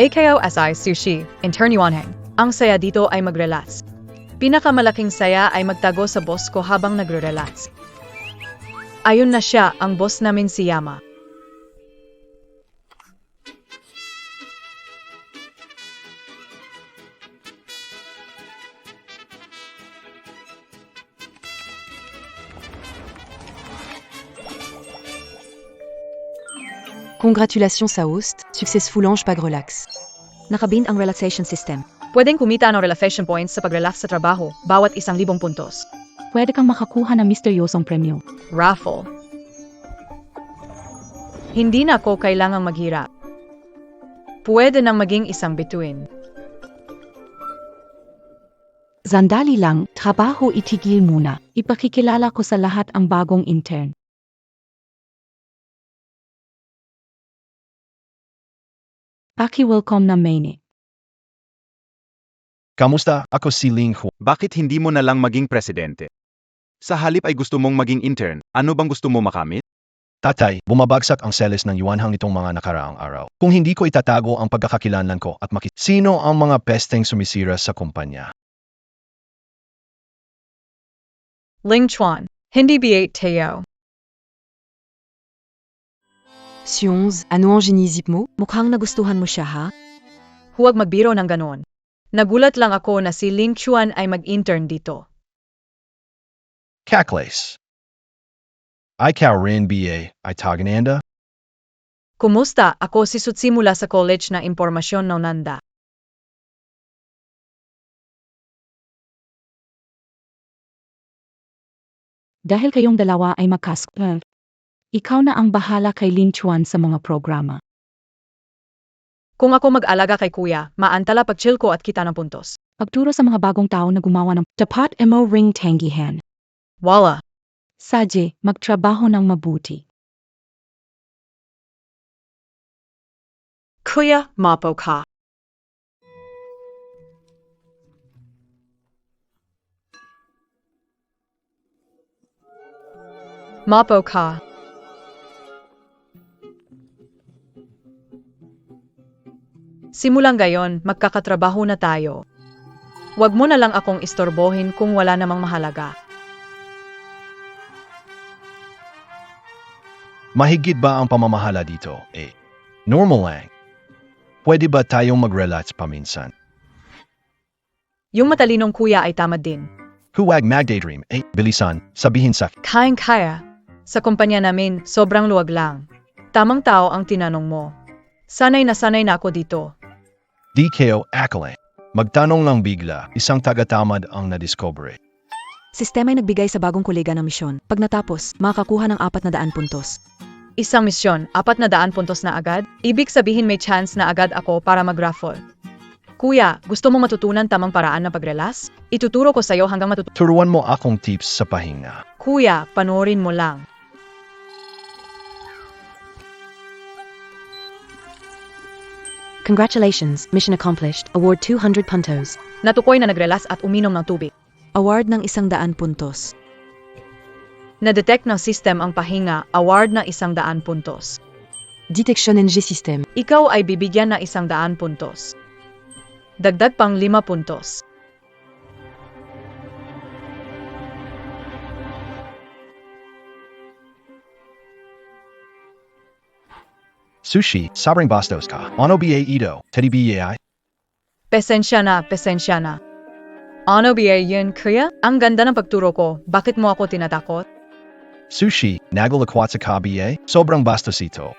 AKOSI Sushi, Intern Yuanheng. Ang saya dito ay mag-relax. Pinakamalaking saya ay magtago sa boss ko habang nagre-relax. Ayun na siya, ang boss namin si Yama. Congratulations sa host, successful launch pag-relax. Nakabind ang relaxation system. Pwedeng kumita ng relaxation points sa pag-relax sa trabaho, bawat 1,000 puntos. Pwede kang makakuha ng misteryosong premyo. Raffle. Hindi na ako kailangang maghirap. Pwede nang maging isang bituin. Sandali lang, trabaho itigil muna. Ipakikilala ko sa lahat ang bagong intern. Paki-welcome na Maine. Kamusta? Ako si Ling Hu. Bakit hindi mo na lang maging presidente? Sa halip ay gusto mong maging intern, ano bang gusto mo makamit? Tatay, bumabagsak ang seles ng Yuanhang nitong mga nakaraang araw. Kung hindi ko itatago ang pagkakakilanlan ko at sino ang mga pesteng sumisira sa kumpanya? Ling Chuan, hindi B8 Teo. Sions, ano ang ginisip mo? Mukhang nagustuhan mo siya, ha? Huwag magbiro ng ganon. Nagulat lang ako na si Ling Chuan ay mag-intern dito. Kakles. Ikaw rin BA, ay tagananda? Kumusta? Ako si Sutsimula sa College na Impormasyon ng Nanda. Dahil kayong dalawa ay magkaskal, ikaw na ang bahala kay Lin Chuan sa mga programa. Kung ako mag-alaga kay kuya, maantala pag-chill ko at kita ng puntos. Pagturo sa mga bagong tao na gumawa ng tapat mo ring tanggihan. Wala. Sadye, magtrabaho ng mabuti. Kuya, mapo ka. Mapo ka. Simulang gayon, magkakatrabaho na tayo. Huwag mo na lang akong istorbohin kung wala namang mahalaga. Mahigit ba ang pamamahala dito? Normal lang. Pwede ba tayong mag-relax paminsan? Yung matalinong kuya ay tamad din. Huwag mag-daydream. Bilisan, sabihin sa Kayang-kaya. Sa kumpanya namin, sobrang luwag lang. Tamang tao ang tinanong mo. Sanay na ako dito. Di kayo akalain. Magtanong lang bigla, isang taga-tamad ang nadiscover. Sistema ay nagbigay sa bagong kolega ng misyon. Pag natapos, makakakuha ng 400 puntos. Isang misyon, 400 puntos na agad? Ibig sabihin may chance na agad ako para mag-raffle. Kuya, gusto mo matutunan tamang paraan na pag-relax? Ituturo ko sa'yo hanggang Turuan mo akong tips sa pahinga. Kuya, panoorin mo lang. Congratulations, mission accomplished. Award 200 puntos. Natukoy na nag-relax at uminom ng tubig. Award ng 100 puntos. Na-detect ng system ang pahinga, award na 100 puntos. Detection NG system. Ikaw ay bibigyan na 100 puntos. Dagdag pang 5 puntos. Sushi, sobrang bastos ka. Ano ba ito? Teddy ba? Pesensya na. Ano ba yun, kuya? Ang ganda ng pagturo ko, bakit mo ako tinatakot? Sushi, nagalakwat sa ka ba? Sobrang bastos ito.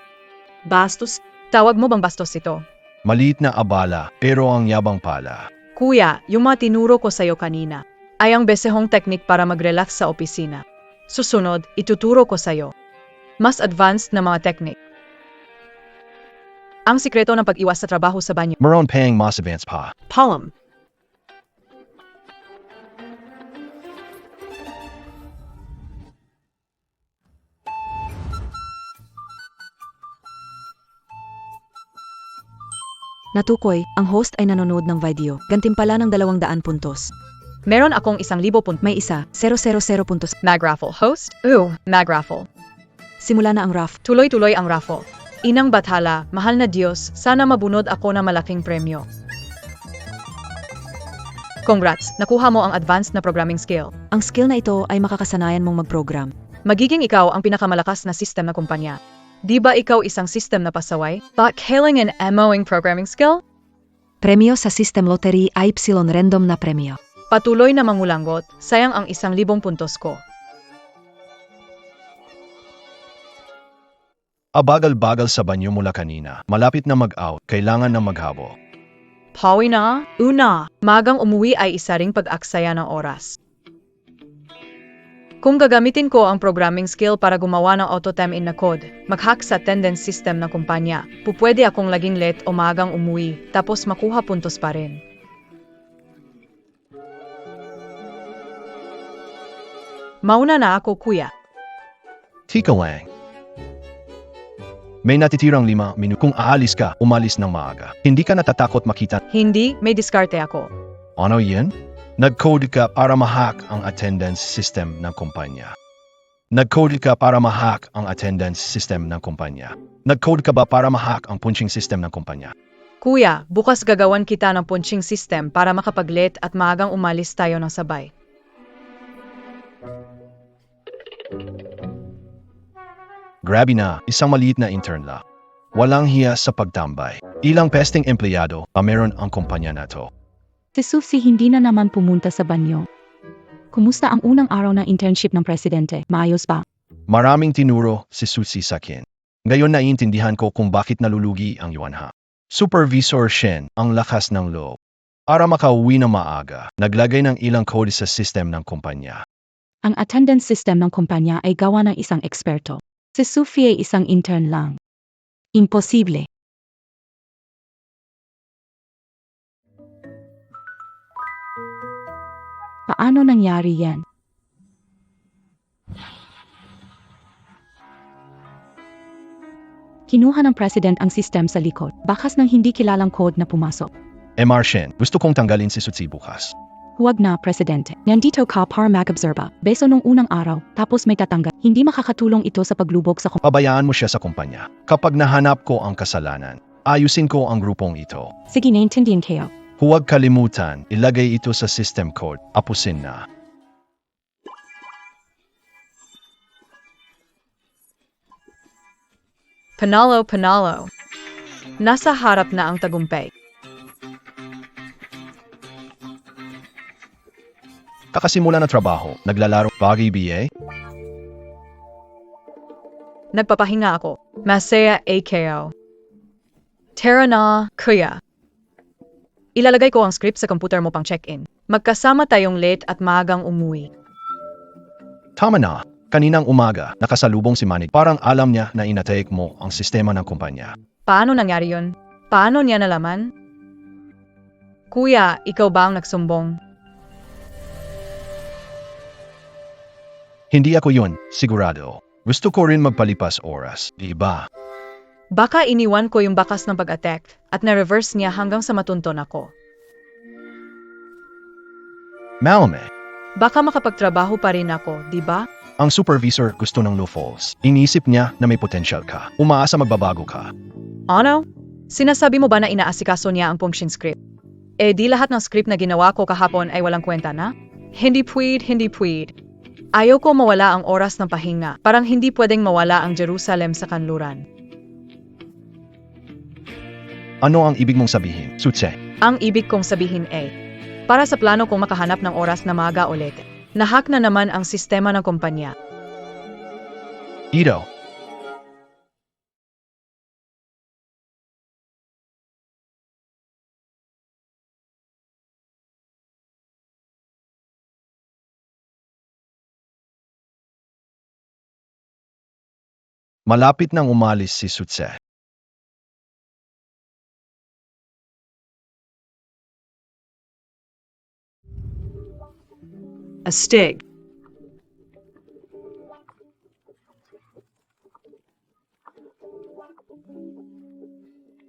Bastos? Tawag mo bang bastos ito? Maliit na abala, pero ang yabang pala. Kuya, yung mga tinuro ko sa'yo kanina, ay ang besehong technique para mag-relax sa opisina. Susunod, ituturo ko sa'yo. Mas advanced na mga technique. Ang sikreto ng pag-iwas sa trabaho sa banyo. Meron pang mas advance pa. Palm. Natukoy, ang host ay nanonood ng video. Gantimpala ng 200 puntos. Meron akong 1,000 puntos. May isa, 000 puntos. Mag-raffle. Host? Mag-raffle. Simula na ang raft. Tuloy-tuloy ang raffle. Inang Bathala, mahal na Diyos, sana mabunod ako na malaking premyo. Congrats, nakuha mo ang advanced na programming skill. Ang skill na ito ay makakasanayan mong mag-program. Magiging ikaw ang pinakamalakas na system na kumpanya. Di ba ikaw isang system na pasaway? But killing an MOing programming skill? Premyo sa System Lottery ay Epsilon Random na premyo. Patuloy na mangulanggot, sayang ang 1,000 puntos ko. Abagal-bagal sa banyo mula kanina. Malapit na mag-out, kailangan na maghabo. Pawi na? Una, magang umuwi ay isa ring pag-aksaya ng oras. Kung gagamitin ko ang programming skill para gumawa ng auto-time-in na code, mag-hack sa attendance system ng kumpanya, pupwede akong laging late o magang umuwi, tapos makuha puntos pa rin. Mauna na ako, kuya. Tika lang. May natitirang 5 minuto. Kung aalis ka, umalis ng maaga. Hindi ka natatakot makita. Hindi, may diskarte ako. Ano yan? Nag-code ka para ma-hack ang attendance system ng kumpanya. Nag-code ka para ma-hack ang attendance system ng kumpanya. Nag-code ka ba para ma-hack ang punching system ng kumpanya? Kuya, bukas gagawan kita ng punching system para makapag-late at maagang umalis tayo ng sabay. Grabe na, isang maliit na intern lang. Walang hiya sa pagtambay. Ilang pesting empleyado pa meron ang kumpanya na to. Si Susie hindi na naman pumunta sa banyo. Kumusta ang unang araw ng internship ng presidente? Maayos ba? Maraming tinuro si Susie sa akin. Ngayon naiintindihan ko kung bakit nalulugi ang Yuanha. Supervisor Shen ang lakas ng loob. Para makauwi na maaga, naglagay ng ilang code sa system ng kumpanya. Ang attendance system ng kumpanya ay gawa ng isang eksperto. Si Sophie ay isang intern lang. Imposible. Paano nangyari yan? Kinuha ng president ang system sa likod, bakas ng hindi kilalang code na pumasok. MR Shen, gusto kong tanggalin si Susie bukas. Huwag na, Presidente. Nandito ka para mag-obserba. Beso nung unang araw, tapos may tatanggal. Hindi makakatulong ito sa paglubog sa Pabayaan mo siya sa kumpanya. Kapag nahanap ko ang kasalanan, ayusin ko ang grupong ito. Sige, naintindihan kayo. Huwag kalimutan, ilagay ito sa system code. Apusin na. Panalo, panalo. Nasa harap na ang tagumpay. Kakasimula ng trabaho, naglalaro, bagay BA? Nagpapahinga ako. Masaya AKO. Tara na, kuya. Ilalagay ko ang script sa computer mo pang check-in. Magkasama tayong late at maagang umuwi. Tama na. Kaninang umaga, nakasalubong si Manig. Parang alam niya na inatake mo ang sistema ng kumpanya. Paano nangyari yun? Paano niya nalaman? Kuya, ikaw ba ang nagsumbong? Hindi ako yun, sigurado. Gusto ko rin magpalipas oras, di ba? Baka iniwan ko yung bakas ng pag-attack at na-reverse niya hanggang sa matunton ako. Malame. Baka makapagtrabaho pa rin ako, di ba? Ang supervisor gusto ng low falls. Inisip niya na may potential ka. Umaasa magbabago ka. Ano? Sinasabi mo ba na inaasikaso niya ang punching script? Eh di lahat ng script na ginawa ko kahapon ay walang kwenta na? Hindi pwede. Ayaw ko mawala ang oras ng pahinga. Parang hindi pwedeng mawala ang Jerusalem sa kanluran. Ano ang ibig mong sabihin, Sutse? Ang ibig kong sabihin ay, para sa plano kong makahanap ng oras na maaga ulit, nahack na naman ang sistema ng kumpanya. Ito. Malapit nang umalis si Sutse. Astig.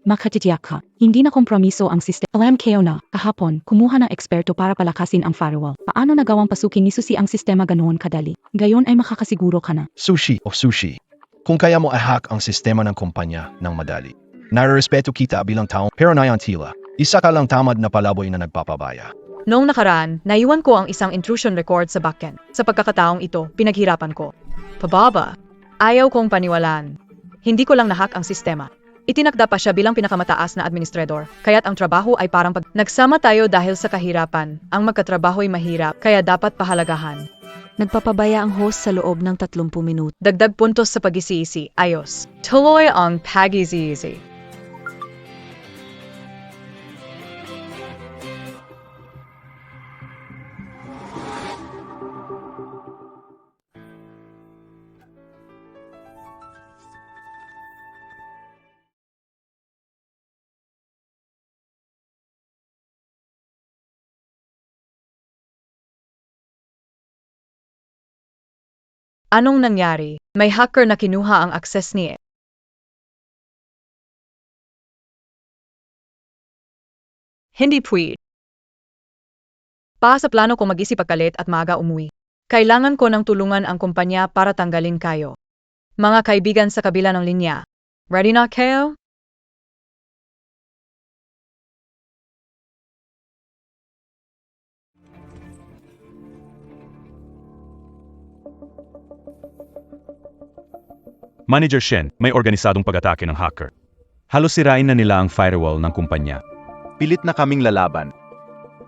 Makatitiyak ka. Hindi na kompromiso ang sistema. Alam kayo na, kahapon, kumuha ng eksperto para palakasin ang firewall. Paano nagawang pasukin ni Susie ang sistema ganoon kadali? Gayon ay makakasiguro ka na. Sushi o sushi. Kung kaya mo i-hack ang sistema ng kumpanya ng madali. Nare-respeto kita bilang taong pero tila. Isa ka lang tamad na palaboy na nagpapabaya. Noong nakaraan, naiwan ko ang isang intrusion record sa backend. Sa pagkakataong ito, pinaghirapan ko. Pababa. Ayaw kong paniwalaan. Hindi ko lang nahack ang sistema. Itinakda pa siya bilang pinakamataas na administrador, kaya't ang trabaho ay parang nagsama tayo dahil sa kahirapan. Ang magkatrabaho ay mahirap, kaya dapat pahalagahan. Nagpapabaya ang host sa loob ng 30 minuto. Dagdag puntos sa pag-isiisi, ayos. Tuloy ang pag-isiisi. Anong nangyari? May hacker na kinuha ang access ni Hindi pwede. Pa sa plano ko mag-isip pagkalit at maaga umuwi. Kailangan ko ng tulungan ang kumpanya para tanggalin kayo. Mga kaibigan sa kabila ng linya. Ready na kayo? Manager Shen, may organisadong pag-atake ng hacker. Halos sirain na nila ang firewall ng kumpanya. Pilit na kaming lalaban.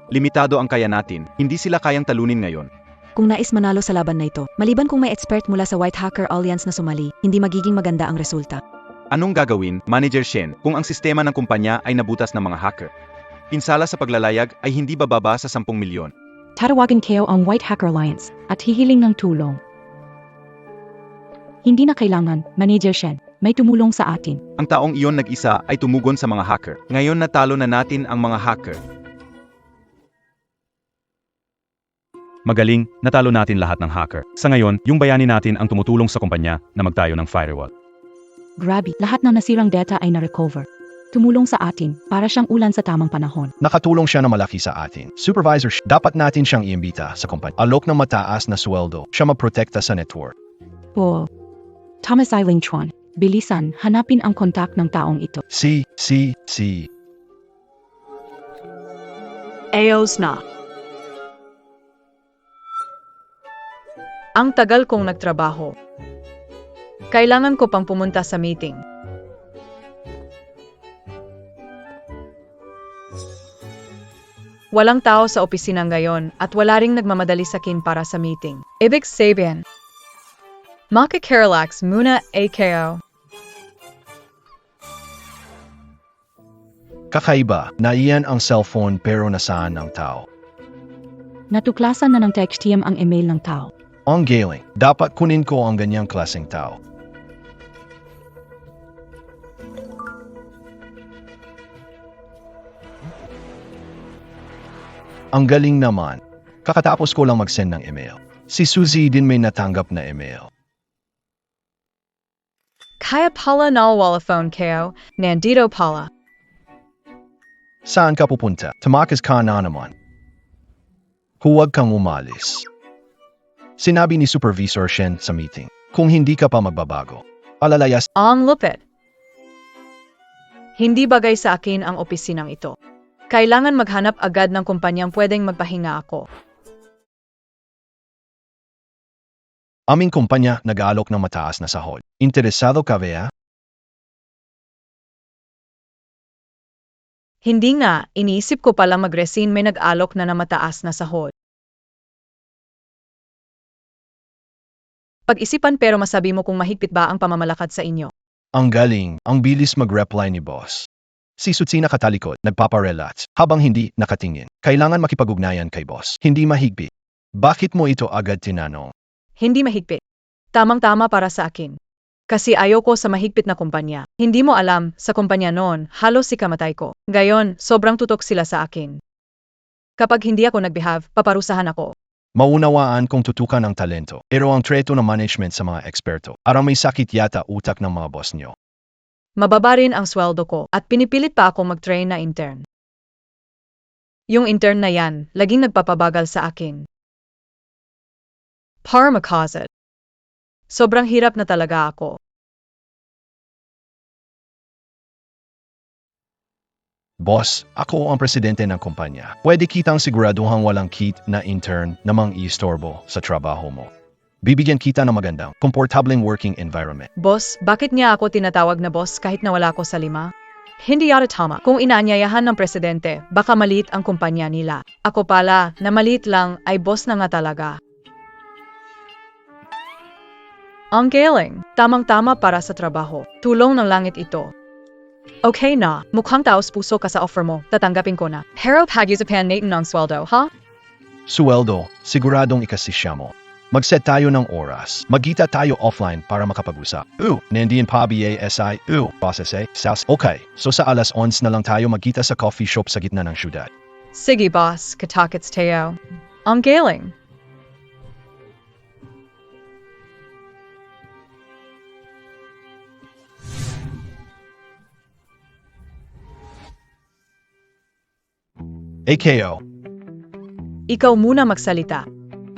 Limitado ang kaya natin, hindi sila kayang talunin ngayon. Kung nais manalo sa laban na ito, maliban kung may expert mula sa White Hacker Alliance na sumali, hindi magiging maganda ang resulta. Anong gagawin, Manager Shen, kung ang sistema ng kumpanya ay nabutas ng mga hacker? Pinsala sa paglalayag ay hindi bababa sa 10 milyon. Tatawagan kayo ang White Hacker Alliance at hihiling ng tulong. Hindi na kailangan, Manager Shen. May tumulong sa atin. Ang taong iyon nag-isa ay tumugon sa mga hacker. Ngayon natalo na natin ang mga hacker. Magaling, natalo natin lahat ng hacker. Sa ngayon, yung bayani natin ang tumutulong sa kumpanya na magtayo ng firewall. Grabe, lahat ng nasirang data ay na-recover. Tumulong sa atin para siyang ulan sa tamang panahon. Nakatulong siya na malaki sa atin. Supervisor, dapat natin siyang iimbita sa kumpanya. Alok ng mataas na sweldo. Siya maprotekta sa network. Po, Thomas Eiling Chuan, bilisan, hanapin ang kontak ng taong ito. Si. Ayos na. Ang tagal kong nagtrabaho. Kailangan ko pang pumunta sa meeting. Walang tao sa opisina ngayon at wala ring nagmamadali sa akin para sa meeting. Ibig sabihin, makikirelax muna kayo. Kakaiba, naiyan ang cellphone pero nasaan ang tao. Natuklasan na ng TXTM ang email ng tao. Ang galing, dapat kunin ko ang ganyang klaseng tao. Ang galing naman. Kakatapos ko lang mag-send ng email. Si Suzy din may natanggap na email. Kaya pala nawawala phone kayo, nandito pala. Saan ka pupunta? Tumakas ka na naman. Huwag kang umalis. Sinabi ni Supervisor Shen sa meeting, kung hindi ka pa magbabago, alalayas. Ang lupit. Hindi bagay sa akin ang opisinang ito. Kailangan maghanap agad ng kumpanyang pwedeng magpahinga ako. Aming kumpanya nag-aalok ng mataas na sahod. Interesado ka ba? Hindi nga, iniisip ko pala mag-resign, may nag-alok na mataas na sahod. Pag-isipan pero masabi mo kung mahigpit ba ang pamamalakad sa inyo. Ang galing, ang bilis mag-reply ni boss. Si Suzy nakatalikod, nagpaparelats, habang hindi nakatingin. Kailangan makipag-ugnayan kay boss. Hindi mahigpit. Bakit mo ito agad tinanong? Hindi mahigpit. Tamang-tama para sa akin. Kasi ayoko sa mahigpit na kumpanya. Hindi mo alam, sa kumpanya noon, halos ikamatay ko. Gayon, sobrang tutok sila sa akin. Kapag hindi ako nag-behave, paparusahan ako. Maunawaan kung tutukan ang talento. Pero ang treto ng management sa mga eksperto, arang may sakit yata utak ng mga boss nyo. Mababa rin ang sweldo ko at pinipilit pa akong mag-train na intern. Yung intern na yan, laging nagpapabagal sa akin. Para makazit. Sobrang hirap na talaga ako. Boss, ako ang presidente ng kumpanya. Pwede kitang siguraduhang walang kit na intern na mang-iistorbo sa trabaho mo. Bibigyan kita ng magandang, komportableng working environment. Boss, bakit niya ako tinatawag na boss kahit nawala ako sa 5? Hindi yata tama. Kung inaanyayahan ng presidente, baka maliit ang kumpanya nila. Ako pala, na maliit lang, ay boss na nga talaga. Ang galing. Tamang-tama para sa trabaho. Tulong ng langit ito. Okay na, mukhang taos puso ka sa offer mo. Tatanggapin ko na. Pero pag-usapan natin ng sweldo, ha? Sweldo, siguradong ikasisya mo. Mag-set tayo ng oras. Magkita tayo offline para makapag-usap. Nandiyan pa BASI. Bosses SAS. Okay, so sa alas 11 na lang tayo magkita sa coffee shop sa gitna ng syudad. Sige boss, katakits tayo. Ang galing. AKO, Ikaw muna magsalita.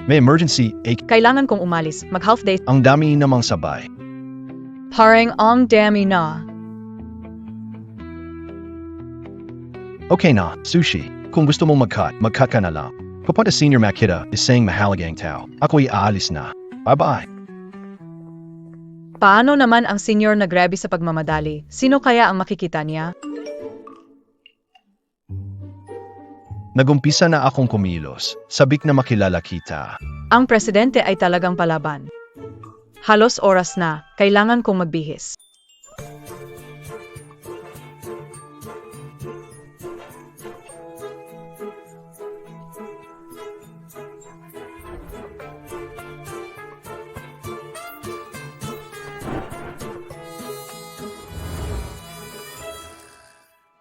may emergency. Kailangan kong umalis. Mag-half day. Ang dami namang sabay. Parang ang dami na. Okay na, sushi. Kung gusto mong mag-cut ka na lang. Pupunta Senior Makita is saying mahalagang tao. Ako'y aalis na. Bye-bye. Paano naman ang senior na grabe sa pagmamadali? Sino kaya ang makikita niya? Nagumpisa na akong kumilos. Sabik na makilala kita. Ang presidente ay talagang palaban. Halos oras na, kailangan kong magbihis.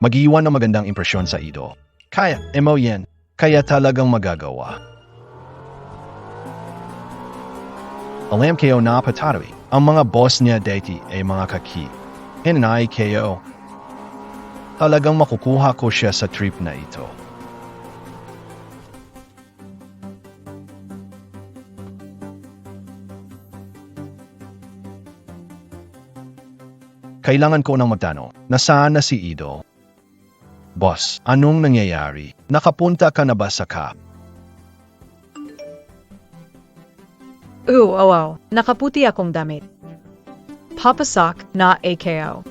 Mag-iwan ng magandang impresyon sa idol. Kaya, yan. Kaya talagang magagawa. Alam kayo na patatawi. Ang mga boss niya dati ay mga kaki. Hinanay kayo. Talagang makukuha ko siya sa trip na ito. Kailangan ko ng magtanong, nasaan na si Idol? Boss, anong nangyayari? Nakapunta ka na ba sa CAP? Wow. Nakaputi akong damit. Papasak na AKO.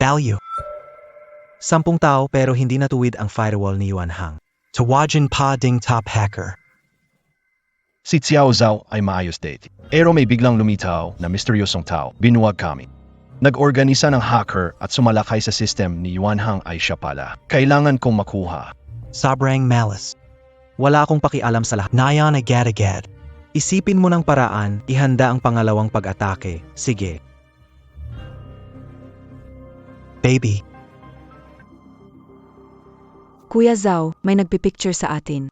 Value. 10 tao pero hindi natuwid ang firewall ni Yuan Hang. Tawagin pa ding top hacker. Si Xiao Zhao ay maayos date. Pero may biglang lumitaw na misteryosong tao. Binuwag kami. Nag-organisa ng hacker at sumalakay sa system ni Yuan Hang ay siya pala. Kailangan kong makuha. Sobrang malice. Wala akong pakialam sa lahat. Nayan agad-agad. Isipin mo ng paraan, ihanda ang pangalawang pag-atake. Sige. Baby. Kuya Zhao, may nagpipicture sa atin.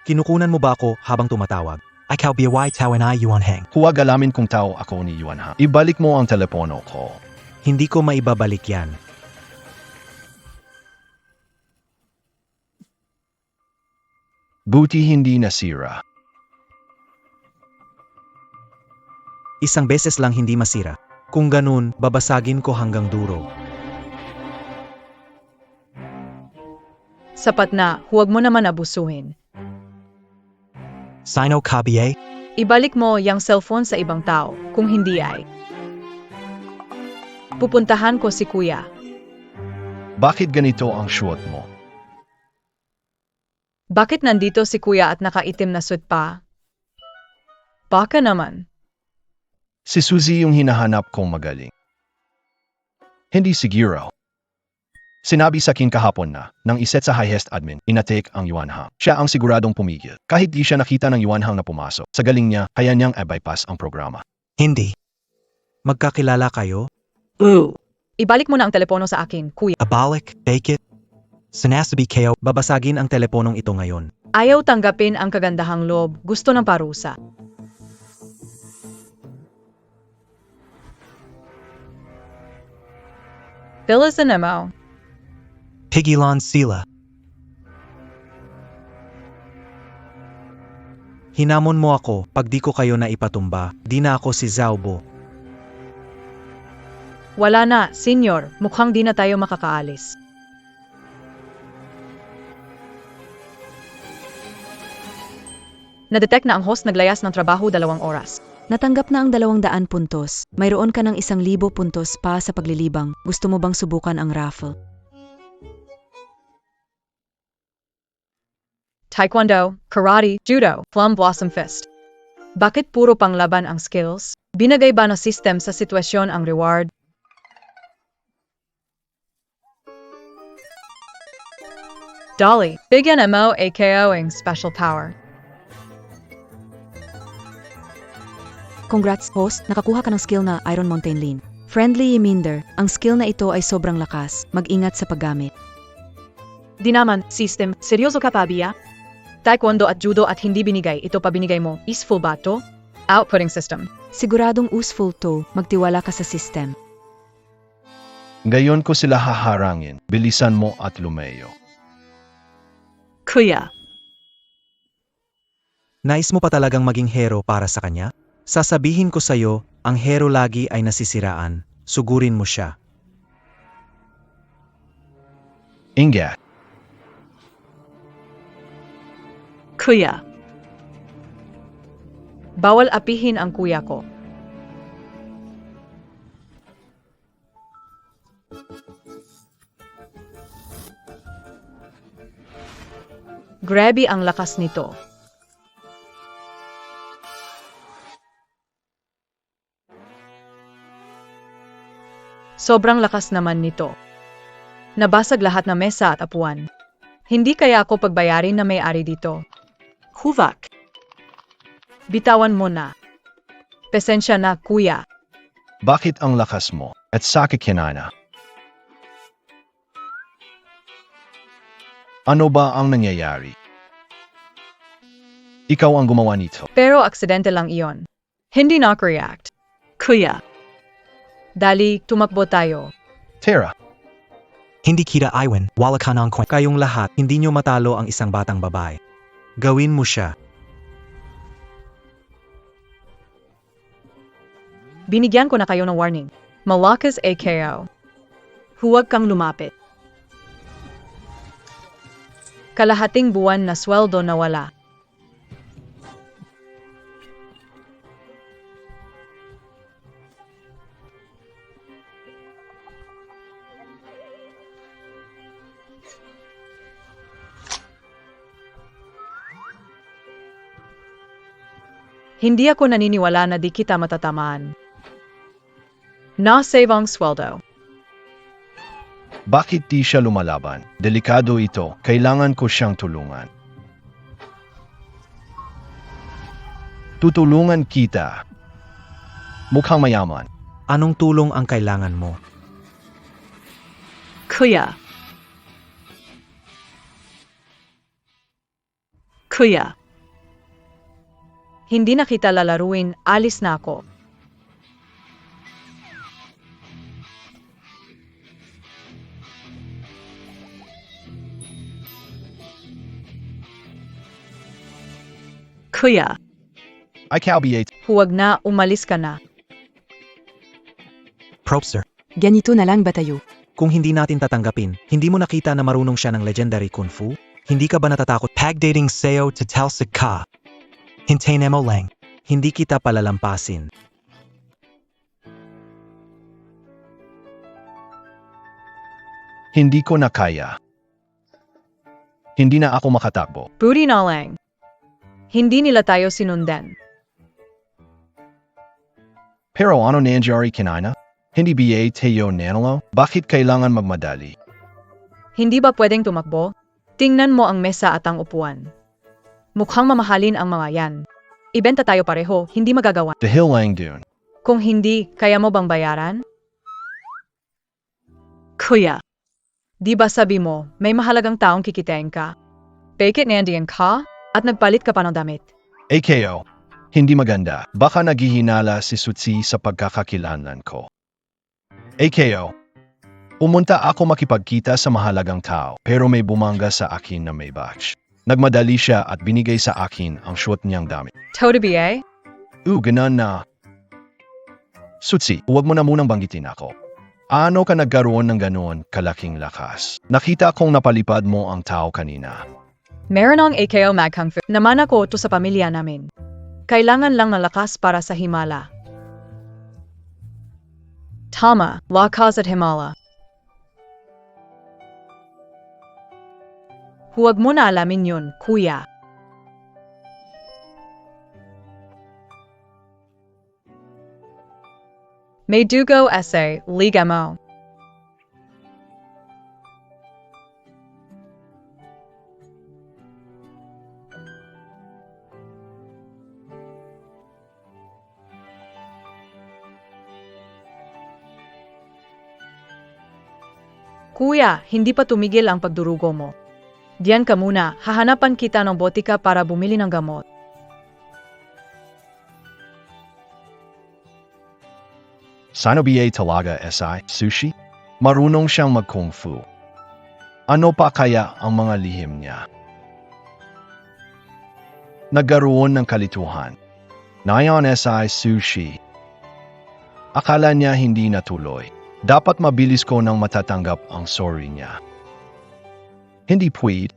Kinukunan mo ba ako habang tumatawag? Ikaw BY Tao and I Yuan Hang. Huwag alamin kung tao ako ni Yuan Hang. Ibalik mo ang telepono ko. Hindi ko maibabalik yan. Buti hindi nasira. Isang beses lang hindi masira. Kung ganun, babasagin ko hanggang duro. Sapat na, huwag mo naman abusuhin. Sino Kabiye? Ibalik mo yung cellphone sa ibang tao, kung hindi ay. Pupuntahan ko si Kuya. Bakit ganito ang suot mo? Bakit nandito si Kuya at nakaitim na suit pa? Baka naman. Si Suzy yung hinahanap kong magaling. Hindi siguro. Sinabi sa akin kahapon na, nang iset sa highest admin, inatake ang Yuan Hang. Siya ang siguradong pumigil. Kahit di siya nakita ng Yuan Hang na pumasok. Sa galing niya, kaya niyang i-bypass ang programa. Hindi. Magkakilala kayo? Ibalik mo na ang telepono sa akin, kuya. Abalik, take it. Sinasabi kayo, babasagin ang teleponong ito ngayon. Ayaw tanggapin ang kagandahang loob, gusto ng parusa. Bilisan mo. Pigilan sila. Hinamon mo ako, pag di ko kayo na ipatumba, di na ako si Zaubo. Wala na, senyor, mukhang di na tayo makakaalis. Na-detect na ang host naglayas ng trabaho 2 oras. Natanggap na ang 200 puntos. Mayroon ka ng 1,000 puntos pa sa paglilibang. Gusto mo bang subukan ang raffle? Taekwondo, karate, judo, plum blossom fist. Bakit puro panglaban ang skills? Binagay ba na system sa sitwasyon ang reward? Dolly, bigyan mo AKO ang special power. Congrats, host. Nakakuha ka ng skill na Iron Mountain Lean. Friendly Yminder, ang skill na ito ay sobrang lakas. Mag-ingat sa paggamit. Di naman, system, seryoso ka pa, Bia? Taekwondo at judo at hindi binigay, ito pa binigay mo. Useful ba to? Outputting system. Siguradong useful to. Magtiwala ka sa system. Ngayon ko sila haharangin. Bilisan mo at lumayo. Kuya. Nais mo pa talagang maging hero para sa kanya? Sasabihin ko sa'yo, ang hero lagi ay nasisiraan. Sugurin mo siya. Ingat. Kuya. Bawal apihin ang kuya ko. Grabe ang lakas nito. Sobrang lakas naman nito. Nabasag lahat ng mesa at apuan. Hindi kaya ako pagbayarin na may-ari dito. Huvak. Bitawan mo na. Pasensya na, kuya. Bakit ang lakas mo? At sakit kinana? Ano ba ang nangyayari? Ikaw ang gumawa nito. Pero aksidente lang iyon. Hindi knock-react. Kuya. Dali, tumakbo tayo. Tara, Hindi kita Iwan, wala ka ng kwenta. Kayong lahat, hindi nyo matalo ang isang batang babae. Gawin mo siya. Binigyan ko na kayo ng warning. Malakas AKO. Huwag kang lumapit. Kalahating buwan na sweldo na wala. Hindi ako naniniwala na di kita matatamaan. Na-save ang sweldo. bakit di siya lumalaban? Delikado ito. Kailangan ko siyang tulungan. Tutulungan kita. Mukhang mayaman. Anong tulong ang kailangan mo? Kuya. Kuya. Hindi na kita lalaruin, alis na ako. Kuya, I calbiate. huwag na, umalis ka na. Propster. Ganito na lang ba tayo? Kung hindi natin tatanggapin, hindi mo nakita na marunong siya ng legendary kung fu? Hindi ka ba natatakot? Pagdating sa'yo to tell sa ka. Hintayin mo lang. Hindi kita palalampasin. Hindi ko na kaya. Hindi na ako makatakbo. Buti na lang. Hindi nila tayo sinundan. Pero ano nangyari kanina? Hindi ba tayo nanalo? Bakit kailangan magmadali? Hindi ba pwedeng tumakbo? Tingnan mo ang mesa at ang upuan. Mukhang mamahalin ang mga yan. Ibenta tayo pareho, hindi magagawa. Dahil lang dun. Kung hindi, kaya mo bang bayaran? Kuya, di ba sabi mo, may mahalagang taong kikitain ka? Bakit nandiyan ka? At nagpalit ka pa ng damit? AKO, hindi maganda. Baka naghihinala si Sutsi sa pagkakakilanlan ko. AKO, umunta ako makipagkita sa mahalagang tao pero may bumangga sa akin na may batch. Nagmadali siya at binigay sa akin ang suot niyang damit. Totabi eh? Ganon na. Sutsi, huwag mo na munang banggitin ako. Ano ka nagkaroon ng ganoon kalaking lakas? Nakita kong napalipad mo ang tao kanina. Meron ang AKO Mag Kung Fu. Naman ako to sa pamilya namin. Kailangan lang ng lakas para sa himala. Tama, lakas at himala. Huwag mo na alamin yun, kuya. May dugo essay, liga mo. Kuya, hindi pa tumigil ang pagdurugo mo. Diyan ka muna, hahanapan kita ng botika para bumili ng gamot. Sano ba talaga SI, Sushi? Marunong siyang mag-kung fu. Ano pa kaya ang mga lihim niya? Nagkaroon ng kalituhan. Ngayon SI, Sushi. Akala niya hindi natuloy. Dapat mabilis ko nang matatanggap ang sorry niya. Hindi pwede.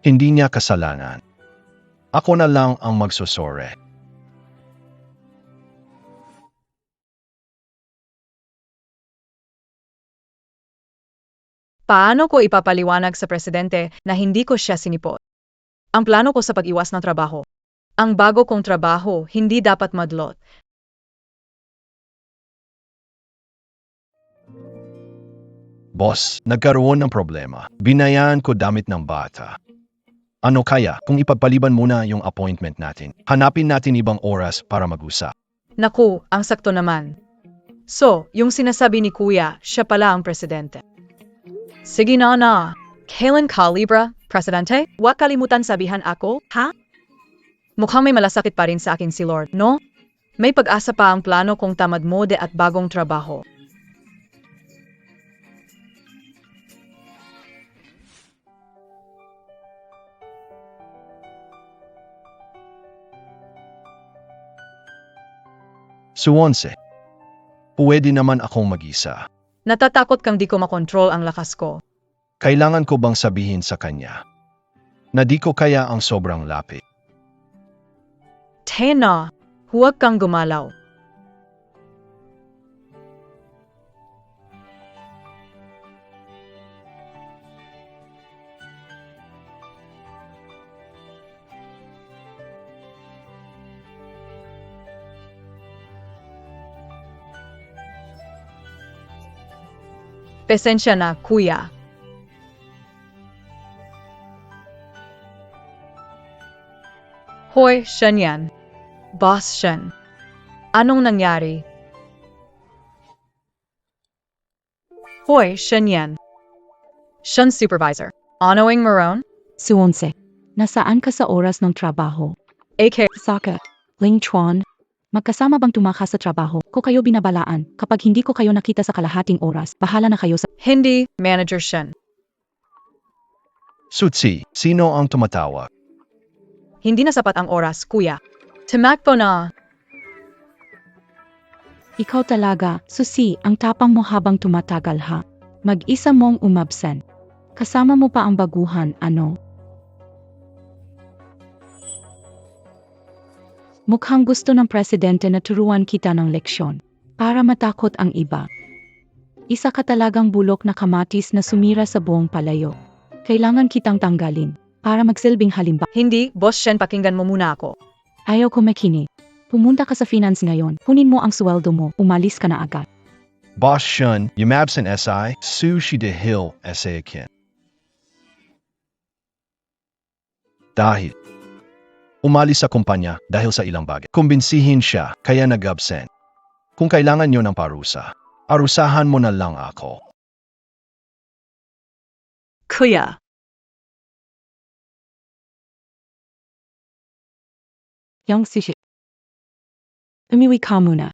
Hindi niya kasalanan. Ako na lang ang magsusore. Paano ko ipapaliwanag sa presidente na hindi ko siya sinipot? Ang plano ko sa pag-iwas ng trabaho. Ang bago kong trabaho hindi dapat madlot. Boss, nagkaroon ng problema. Binayaan ko damit ng bata. Ano kaya kung ipagpaliban muna yung appointment natin? Hanapin natin ibang oras para mag-usap. Naku, ang sakto naman. So, yung sinasabi ni kuya, siya pala ang presidente. Sige na. Kailan ka, Libra, presidente? Huwag kalimutan sabihan ako, ha? Mukhang may malasakit pa rin sa akin si Lord, no? May pag-asa pa ang plano kong tamad mode at bagong trabaho. Suwonse, pwede naman akong mag-isa. Natatakot kang di ko makontrol ang lakas ko. Kailangan ko bang sabihin sa kanya na di ko kaya ang sobrang lapit? Tena, huwag kang gumalaw. Pasensya na, kuya. Hoy, Shen yan. Boss Shen. Anong nangyari? Hoy, Shen yan. Shen supervisor. Onawing Marone? Suwonse, nasaan ka sa oras ng trabaho? AK. Saka, Ling Chuan, magkasama bang tumakas sa trabaho? Ko kayo binabalaan, kapag hindi ko kayo nakita sa kalahating oras, bahala na kayo sa... Hindi, Manager Shen. Sutsi, sino ang tumatawag? Hindi na sapat ang oras, kuya. Tumakbo na. Ikaw talaga, Susi, ang tapang mo habang tumatagal ha. Mag-isa mong umabsent. Kasama mo pa ang baguhan, ano? Mukhang gusto ng presidente na turuan kita ng leksyon para matakot ang iba. Isa ka talagang bulok na kamatis na sumira sa buong palayo. Kailangan kitang tanggalin para magsilbing halimbawa. Hindi, Boss Shen, pakinggan mo muna ako. Ayaw ko makinig. Pumunta ka sa finance ngayon, kunin mo ang sweldo mo, umalis ka na agad. Boss Shun, Yumabsen SI, Sushi de Hill SAkin. Dahil umalis sa kumpanya dahil sa ilang bagay. Kumbinsihin siya kaya nag-absent. Kung kailangan nyo ng parusa, Arusahan mo na lang ako. Kuya. Yang Sushi. Umiwi ka muna.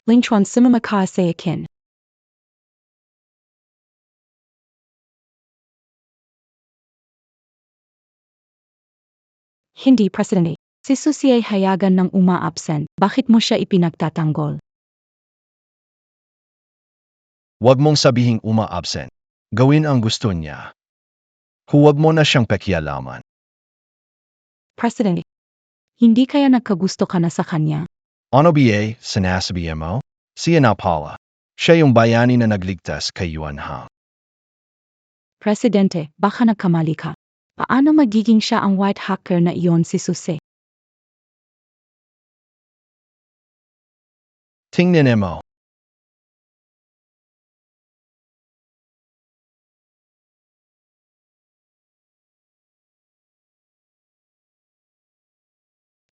Lingchuan sumama ka sa akin. Hindi, Presidente. Si Susie ay hayagan ng uma-absent. Bakit mo siya ipinagtatanggol? Huwag mong sabihing uma-absent. Gawin ang gusto niya. Huwag mo na siyang pakialaman. Presidente. Hindi kaya nagkagusto ka na sa kanya? Ano ba, sinasabihan mo? Siya na pala. Siya yung bayani na nagligtas kay Yuan Hang. Presidente, baka nagkamali ka. Paano magiging siya ang white hacker na iyon si Susie? Tingnan mo.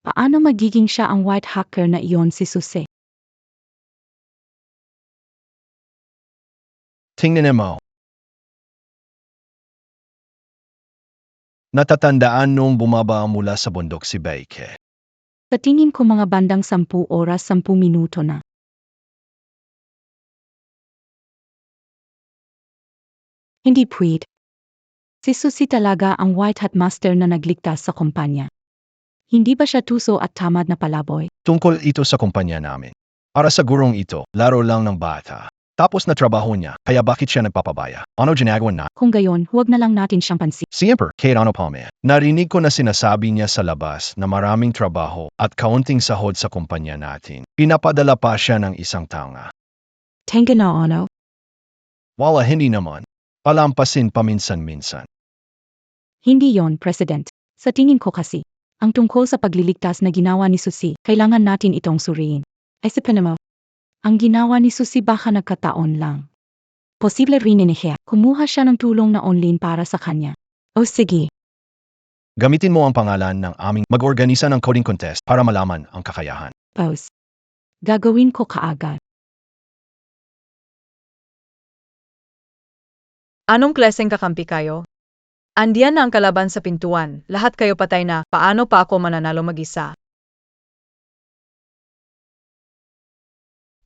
Paano magiging siya ang white hacker na iyon si Susie? Tingnan mo. Natatandaan nung bumaba mula sa bundok si Baike. Sa tingin ko mga bandang 10 oras 10 minuto na. Hindi pwede. Si Susie talaga ang white hat master na nagligtas sa kumpanya. Hindi ba siya tuso at tamad na palaboy? Tungkol ito sa kumpanya namin. Para sa gurong ito, laro lang ng bata. Tapos na trabaho niya, kaya bakit siya nagpapabaya? Ano ginagawa na? Kung gayon, huwag na lang natin siyang pansin. Siyempre, kahit ano pa man. Narinig ko na sinasabi niya sa labas na maraming trabaho at kaunting sahod sa kumpanya natin. Pinapadala pa siya ng isang tanga. Tenga na ano? Wala, hindi naman. Palampasin paminsan-minsan. Hindi yon, President. Sa tingin ko kasi, ang tungkol sa pagliligtas na ginawa ni Susie, kailangan natin itong suriin. Isipin mo, ang ginawa ni Susie baka nagkataon lang. Posible rin niya, kumuha siya ng tulong na online para sa kanya. O sige, Gamitin mo ang pangalan ng aming mag-organisa ng coding contest para malaman ang kakayahan. pause. Gagawin ko kaagad. Anong klaseng kakampi kayo? Andiyan na ang kalaban sa pintuan. Lahat kayo patay na. Paano pa ako mananalo mag-isa?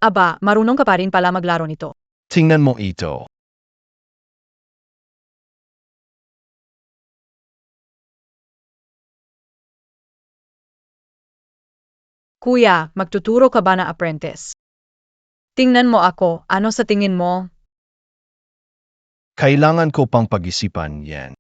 Aba, marunong ka pa rin pala maglaro nito. Tingnan mo ito. Kuya, magtuturo ka ba na apprentice? Tingnan mo ako, ano sa tingin mo? Kailangan ko pang pag-isipan yan.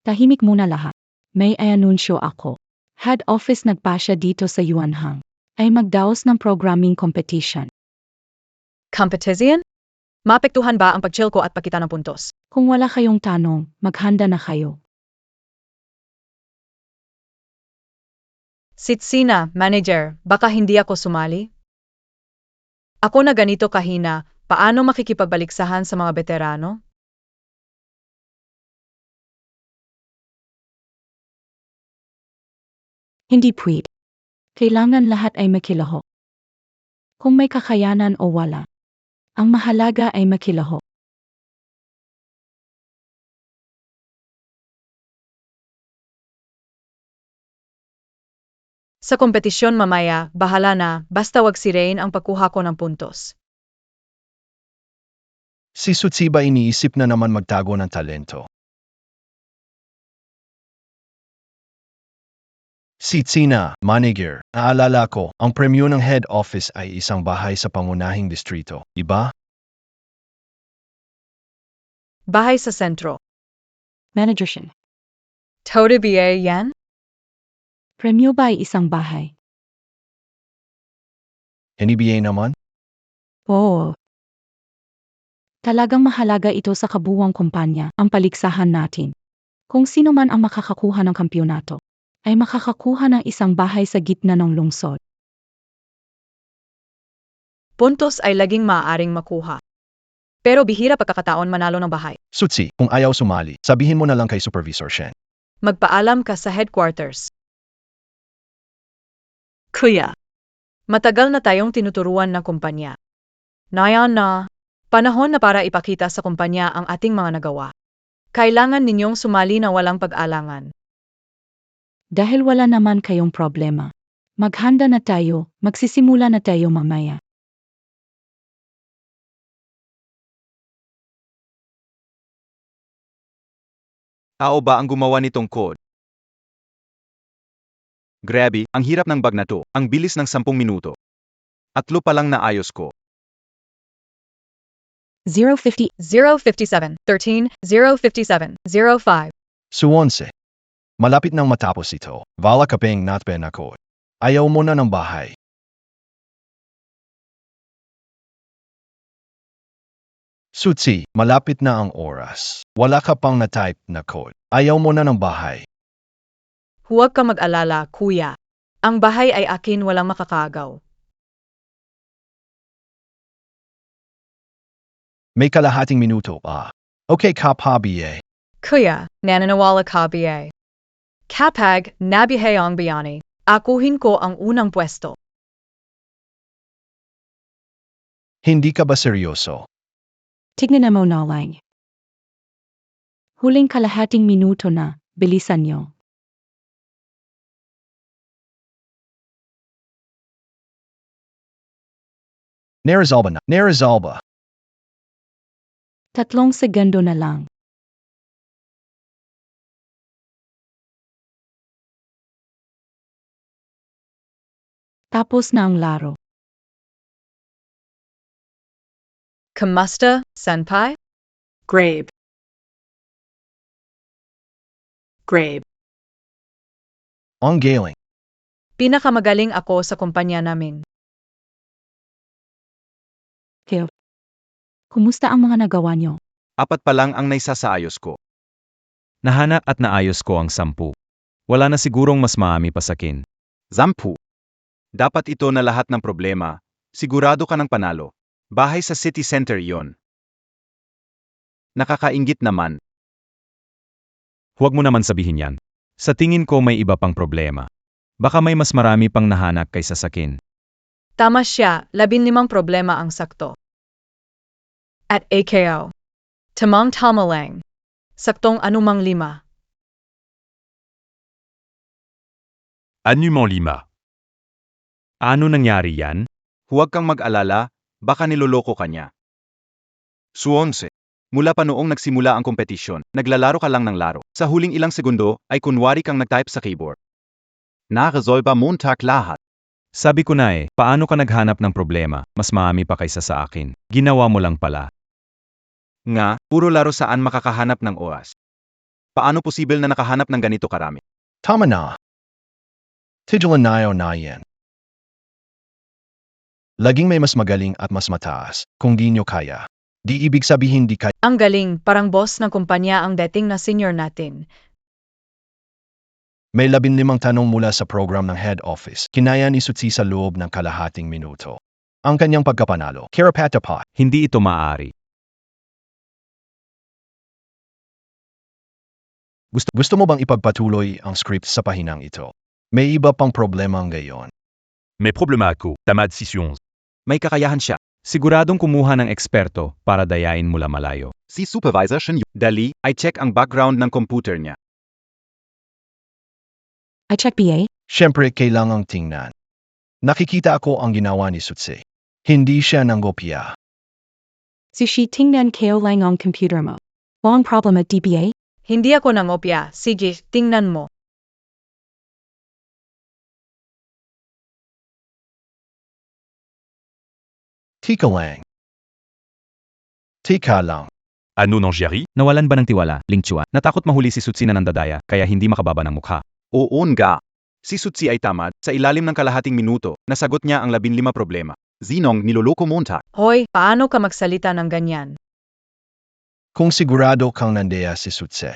Tahimik muna lahat. May anunsyo ako. Head office nagpasya dito sa Yuanhang. Ay magdaos ng programming competition. Competition? Mapektuhan ba ang pag-chill ko at pakita ng puntos? Kung wala kayong tanong, maghanda na kayo. Sitsina, manager, baka hindi ako sumali? Ako na ganito kahina, paano makikipagbaliksahan sa mga veterano? Hindi pwede. Kailangan lahat ay makilaho. Kung may kakayanan o wala. Ang mahalaga ay makilaho. Sa kompetisyon mamaya, bahala na, basta wag sirain ang pagkuha ko ng puntos. Si Sutsiba iniisip na naman magtago ng talento. Si Tsina, manager, naalala ko, ang premyo ng head office ay isang bahay sa pangunahing distrito, iba? Bahay sa sentro. Manager siya. Todo BA yan? Premyo ba ay isang bahay? NBA naman? Oo. Talagang mahalaga ito sa kabuuang kumpanya, ang paligsahan natin. Kung sino man ang makakakuha ng kampyonato, ay makakakuha ng isang bahay sa gitna ng lungsod. Puntos ay laging maaaring makuha. Pero bihira pagkakataon manalo ng bahay. Sutsi, kung ayaw sumali, sabihin mo na lang kay Supervisor Shen. Magpaalam ka sa headquarters. Kuya. Matagal na tayong tinuturuan ng kumpanya. Ngayon na, panahon na para ipakita sa kumpanya ang ating mga nagawa. Kailangan ninyong sumali na walang pag-alangan. Dahil wala naman kayong problema. Maghanda na tayo, magsisimula na tayo mamaya. Tao ba ang gumawa nitong code? Grabe, ang hirap ng bug na to. Ang bilis ng 10 minuto. Atlo pa lang naayos ko. 050. 057, 13, 057, 05. Suwonse. Malapit nang matapos ito. Vala kapeng natpen ako. Ayaw mo na ng bahay. Sutsi, malapit na ang oras. Wala ka pang na-type na code. Ayaw mo na ng bahay. Huwag ka mag-alala, kuya. Ang bahay ay akin, walang makakagaw. May kalahating minuto pa. Okay, kapabiye. Kuya, nananawala ka biye. Kapag nabihe ang biyani, akuhin ko ang unang pwesto. Hindi ka ba seryoso? Tignan mo na lang. Huling kalahating minuto na, bilisan nyo. Narizalba na. Narizalba. 3 segundo na lang. Tapos na ang laro. Kamusta, senpai? Grabe. Grabe. Ang galing. Pinakamagaling ako sa kumpanya namin. Kev, kumusta ang mga nagawa nyo? 4 pa lang ang naisasaayos ko. Nahanap at naayos ko ang 10. Wala na sigurong mas maami pa sakin. 10. Dapat ito na lahat ng problema. Sigurado ka ng panalo. Bahay sa city center iyon. Nakakainggit naman. Huwag mo naman sabihin yan. Sa tingin ko may iba pang problema. Baka may mas marami pang nahanap kaysa sakin. Tama siya, 15 problema ang sakto. At AKO. Tamang tama lang. Saktong anumang 5. Anumang 5. Ano nangyari yan? Huwag kang mag-alala, baka niloloko ka niya. Suonse. Mula pa noong nagsimula ang kompetisyon, naglalaro ka lang ng laro. Sa huling ilang segundo, ay kunwari kang nag-type sa keyboard. Nakaresolba Montag lahat. Sabi ko na paano ka naghanap ng problema, mas maami pa kaysa sa akin. Ginawa mo lang pala. Nga, puro laro saan makakahanap ng oras. Paano posible na nakahanap ng ganito karami? Tama na. Tigilan na yan. Laging may mas magaling at mas mataas, kung di nyo kaya. Di ibig sabihin di kaya. Ang galing, parang boss ng kumpanya ang dating na senior natin. May 15 tanong mula sa program ng head office. Kinaya ni Sutsi sa loob ng kalahating minuto. Ang kanyang pagkapanalo. Karapatapa. Hindi ito maaari. Gusto mo bang ipagpatuloy ang script sa pahinang ito? May iba pang problema ngayon. May problema ako, tamad si Sions. May kakayahan siya. Siguradong kumuha ng eksperto para dayain mula malayo. Si Supervisor Shen Yu. Dali, ay check ang background ng computer niya. I check BA. Siyempre, kailangang tingnan. Nakikita ako ang ginawa ni Sutsi. Hindi siya nanggopya. Si shi tingnan kayo lang ang computer mo. Walang problem at DBA? Hindi ako nangopya, sige, tingnan mo. Tika lang. Tika lang. Ano nangyari? Nawalan ba ng tiwala, Ling Chua? Natakot mahuli si Sutsi na nandadaya, kaya hindi makababa ng mukha. Oo nga. Si Sutsi ay tamad, sa ilalim ng kalahating minuto, nasagot niya ang 15 problema. Zinong niloloko monta. Hoy, paano ka magsalita ng ganyan? Kung sigurado kang nandeya si Sutsi,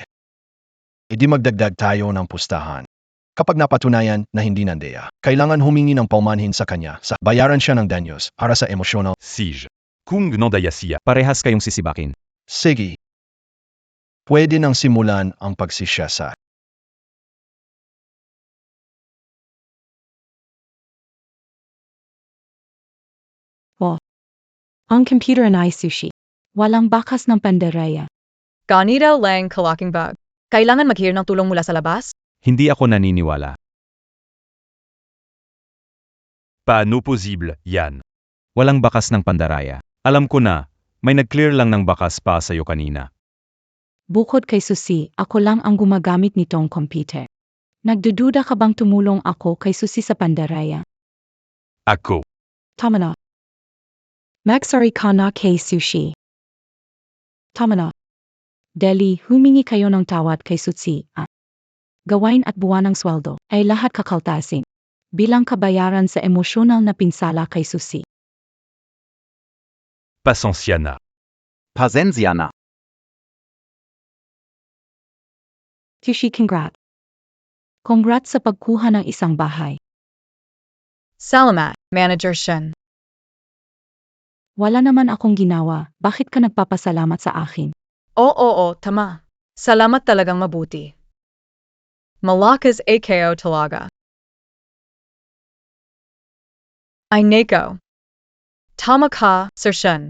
edi magdagdag tayo ng pustahan. Kapag napatunayan na hindi nandeya, kailangan humingi ng paumanhin sa kanya sa bayaran siya ng danyos para sa emosyonal. Sige. Kung nandaya siya, parehas kayong sisibakin. Sige. Pwede nang simulan ang pagsisiyasat. Ang computer ay sushi. Walang bakas ng pandaraya. Ganito lang kalaking bag. Kailangan maghir ng tulong mula sa labas? Hindi ako naniniwala. Paano posible yan? Walang bakas ng pandaraya. Alam ko na, may nag-clear lang ng bakas pa sa'yo kanina. Bukod kay Susi, ako lang ang gumagamit nitong computer. Nagdududa ka bang tumulong ako kay Susi sa pandaraya? Ako. Tama na. Magsari ka na kay Sushi. Tama na. Deli, humingi kayo ng tawad kay Susi. Gawain at buwan ng sweldo ay lahat kakaltasin. Bilang kabayaran sa emosyonal na pinsala kay Susi. Pasensya na. Pasensya na. Sushi, congrats. Congrats sa pagkuha ng isang bahay. Salamat, Manager Shen. Wala naman akong ginawa, bakit ka nagpapasalamat sa akin? Oo, tama. Salamat talagang mabuti. Malakas AKO talaga. Ay Neko. Tama ka, Sir Shen.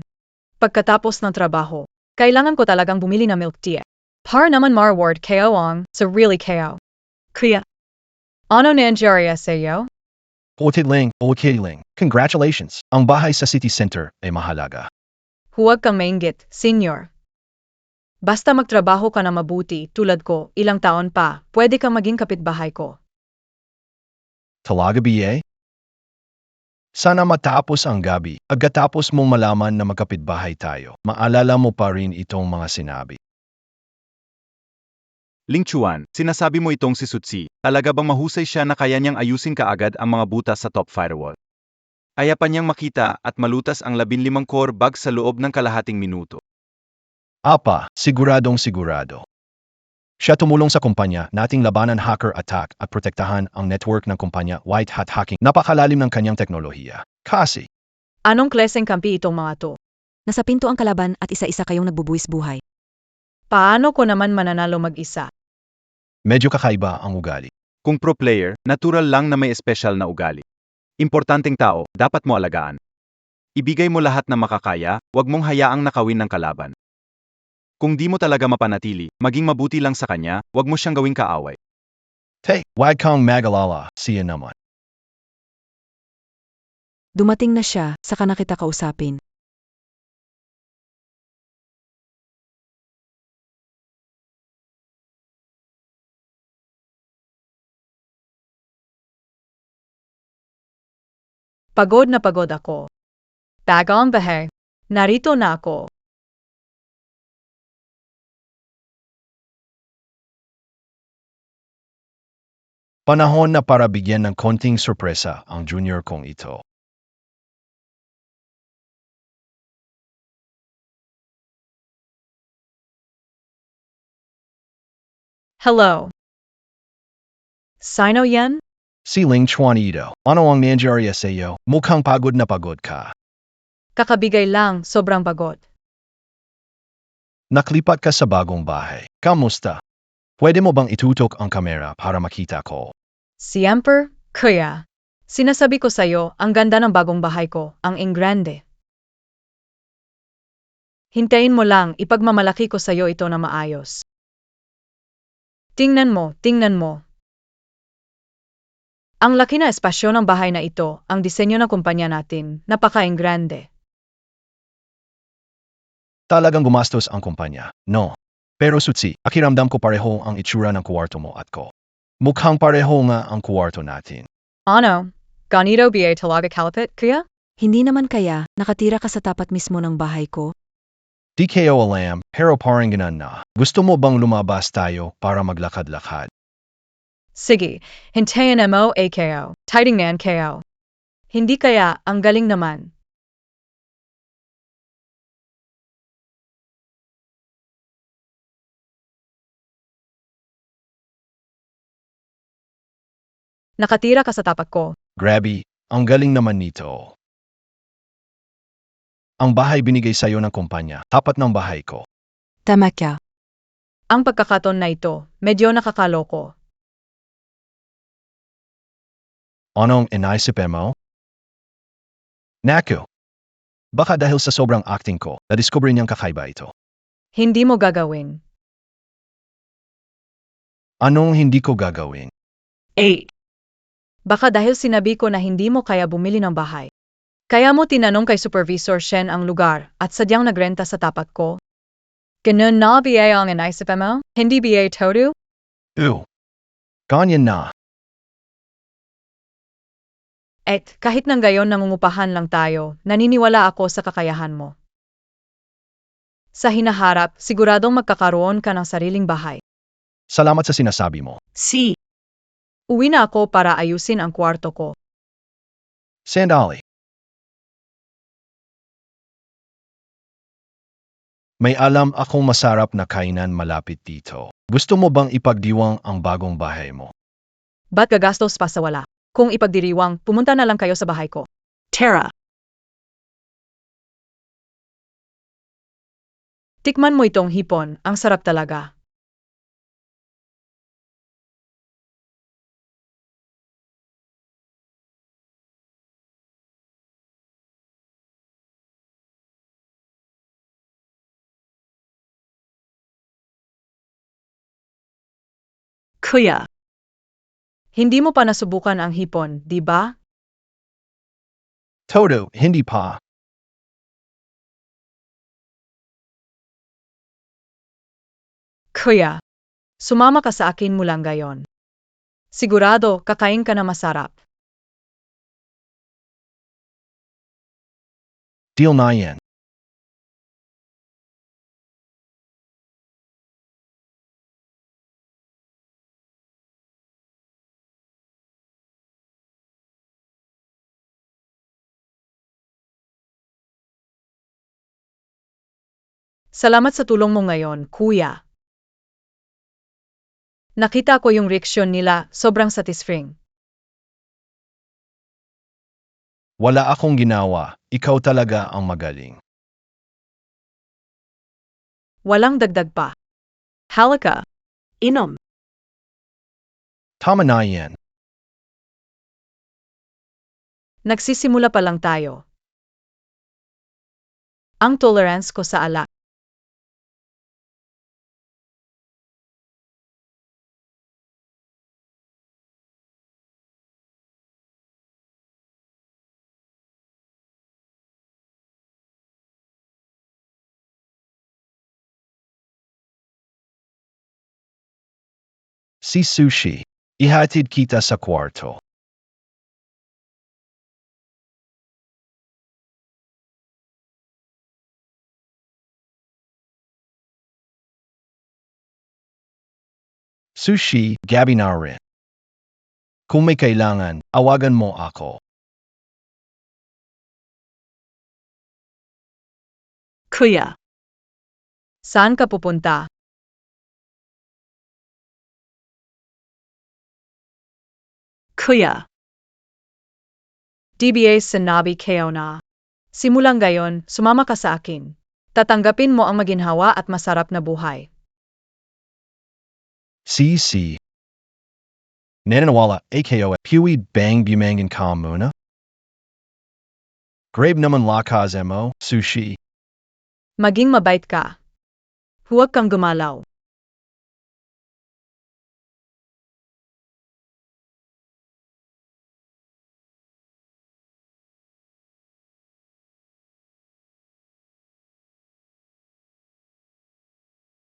Pagkatapos ng trabaho, kailangan ko talagang bumili ng milk tea. Para naman ma-reward KO ang sa really KO. Kaya, ano nangyari sa'yo? Okay lang. Congratulations. Ang bahay sa city center ay mahalaga. Huwag kang mainggit, Senior. Basta magtrabaho ka na mabuti, tulad ko, ilang taon pa, pwede kang maging kapitbahay ko. Talaga BA? Sana matapos ang gabi, agkatapos mong malaman na magkapitbahay tayo, maalala mo pa rin itong mga sinabi. Ling Chuan, sinasabi mo itong si Sutsi, talaga bang mahusay siya na kaya niyang ayusin kaagad ang mga butas sa top firewall? Aya pa niyang makita at malutas ang 15 core bug sa loob ng kalahating minuto. Apa, siguradong sigurado. Siya tumulong sa kumpanya nating labanan hacker attack at protektahan ang network ng kumpanya White Hat Hacking. Napakalalim ng kanyang teknolohiya. Kasi, Anong klaseng kampi itong mga to? Nasa pinto ang kalaban at isa-isa kayong nagbubuwis buhay. Paano ko naman mananalo mag-isa? medyo kakaiba ang ugali. Kung pro player, natural lang na may espesyal na ugali. Importanteng tao, dapat mo alagaan. Ibigay mo lahat na makakaya, wag mong hayaang nakawin ng kalaban. Kung di mo talaga mapanatili, maging mabuti lang sa kanya, wag mo siyang gawing kaaway. Wag kang mag-alala, siya naman. Dumating na siya, saka na kita kausapin. Pagod na pagod ako. Bagong bahay. Narito na ako. Panahon na para bigyan ng konting sorpresa ang junior kong ito. Hello. Sino yan? Si Ling Chuan ito. Ano ang nangyari sa iyo? Mukhang pagod na pagod ka. Kakabigay lang, sobrang pagod. Naklipat ka sa bagong bahay. Kamusta? Pwede mo bang itutok ang kamera para makita ko? Siyempre, kuya. Sinasabi ko sa'yo, ang ganda ng bagong bahay ko, ang ingrande. Hintayin mo lang, ipagmamalaki ko sa'yo ito na maayos. Tingnan mo. Ang laki na espasyo ng bahay na ito, ang disenyo ng kumpanya natin, napaka-ingrande. Talagang gumastos ang kumpanya, no? Pero Sutsi, akiramdam ko pareho ang itsura ng kwarto mo at ko. Mukhang pareho nga ang kwarto natin. Ano? Ganito ba talaga kalapit, kuya? Hindi naman kaya, nakatira ka sa tapat mismo ng bahay ko? Di kayo alam, pero parang ganan na. Gusto mo bang lumabas tayo para maglakad-lakad? Sige, hintayin mo AKO, titingnan kayo. Hindi kaya, ang galing naman. Nakatira ka sa tapat ko. Grabe, ang galing naman nito. Ang bahay binigay sa'yo ng kumpanya, tapat ng bahay ko. Tama ka. Ang pagkakataon na ito, medyo nakakaloko. Anong inaisip mo? Naku, Baka dahil sa sobrang acting ko, nadiskubre niyang kakaiba ito. Hindi mo gagawin. Anong hindi ko gagawin? 8, Baka dahil sinabi ko na hindi mo kaya bumili ng bahay. Kaya mo tinanong kay Supervisor Shen ang lugar at sadyang nagrenta sa tapat ko. Ganun na ba ang naisip mo? Hindi ba todo? Ew. Ganyan na. Kahit nang gayon nangungupahan lang tayo, naniniwala ako sa kakayahan mo. Sa hinaharap, siguradong magkakaroon ka ng sariling bahay. Salamat sa sinasabi mo. C, Uwi na ako para ayusin ang kwarto ko. Sandali. May alam akong masarap na kainan malapit dito. Gusto mo bang ipagdiwang ang bagong bahay mo? Ba't gagastos pa sa wala? Kung ipagdiriwang, pumunta na lang kayo sa bahay ko. Tara, Tikman mo itong hipon, ang sarap talaga. Kuya, Hindi mo pa nasubukan ang hipon, di ba? Todo, hindi pa. Kuya, sumama ka sa akin mulang gayon. Sigurado, kakain ka na masarap. Deal na yan. Salamat sa tulong mo ngayon, kuya. Nakita ko yung reaksyon nila, sobrang satisfying. Wala akong ginawa. Ikaw talaga ang magaling. Walang dagdag pa. Halika. inom. Tama na yan. Nagsisimula pa lang tayo. Ang tolerance ko sa alak. Si Sushi. Ihatid kita sa kwarto. Sushi, gabi na rin. Kung may kailangan, awagan mo ako. Kuya, Saan ka pupunta? kuya, DBA sinabi kayo na. Simulang gayon, sumama ka sa akin. Tatanggapin mo ang maginhawa at masarap na buhay. Si. Nananawala, AKO, Huey Bang Bumangin Ka muna? Grabe naman lakas mo, Sushi. Maging mabait ka. Huwag kang gumalaw.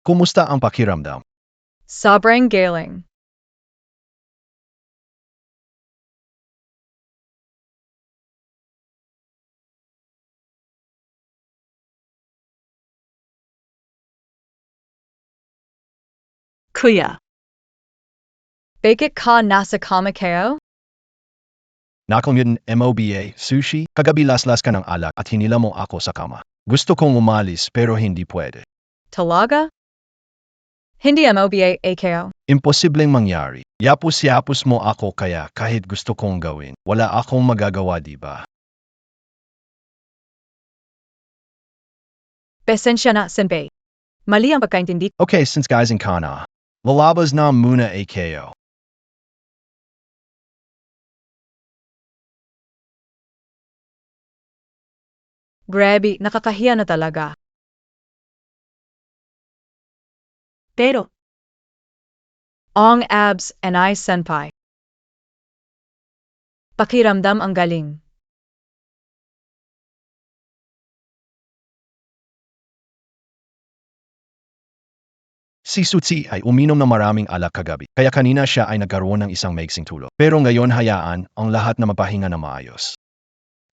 Kumusta ang pakiramdam? Sobrang galing. kuya, Bakit ka nasa kama kayo? Nakalimutan MOBA, Sushi, kagabi laslas ka ng alak at hinila mo ako sa kama. Gusto kong umalis pero hindi pwede. Talaga? Hindi MOBA kayo? Imposibleng mangyari. Yapus-yapus mo ako kaya kahit gusto kong gawin, wala akong magagawa diba? Pasensya na, senpai. Mali ang pagkaintindi. Okay, since guys in kana. Lalabas na muna AKO. Grabe, nakakahiya na talaga. Pero, Ong abs and I senpai. Pakiramdam ang galing. Si Sutsi ay uminom ng maraming alak kagabi, kaya kanina siya ay nagkaroon ng isang maiksing tulog. Pero ngayon hayaan ang lahat na mapahinga na maayos.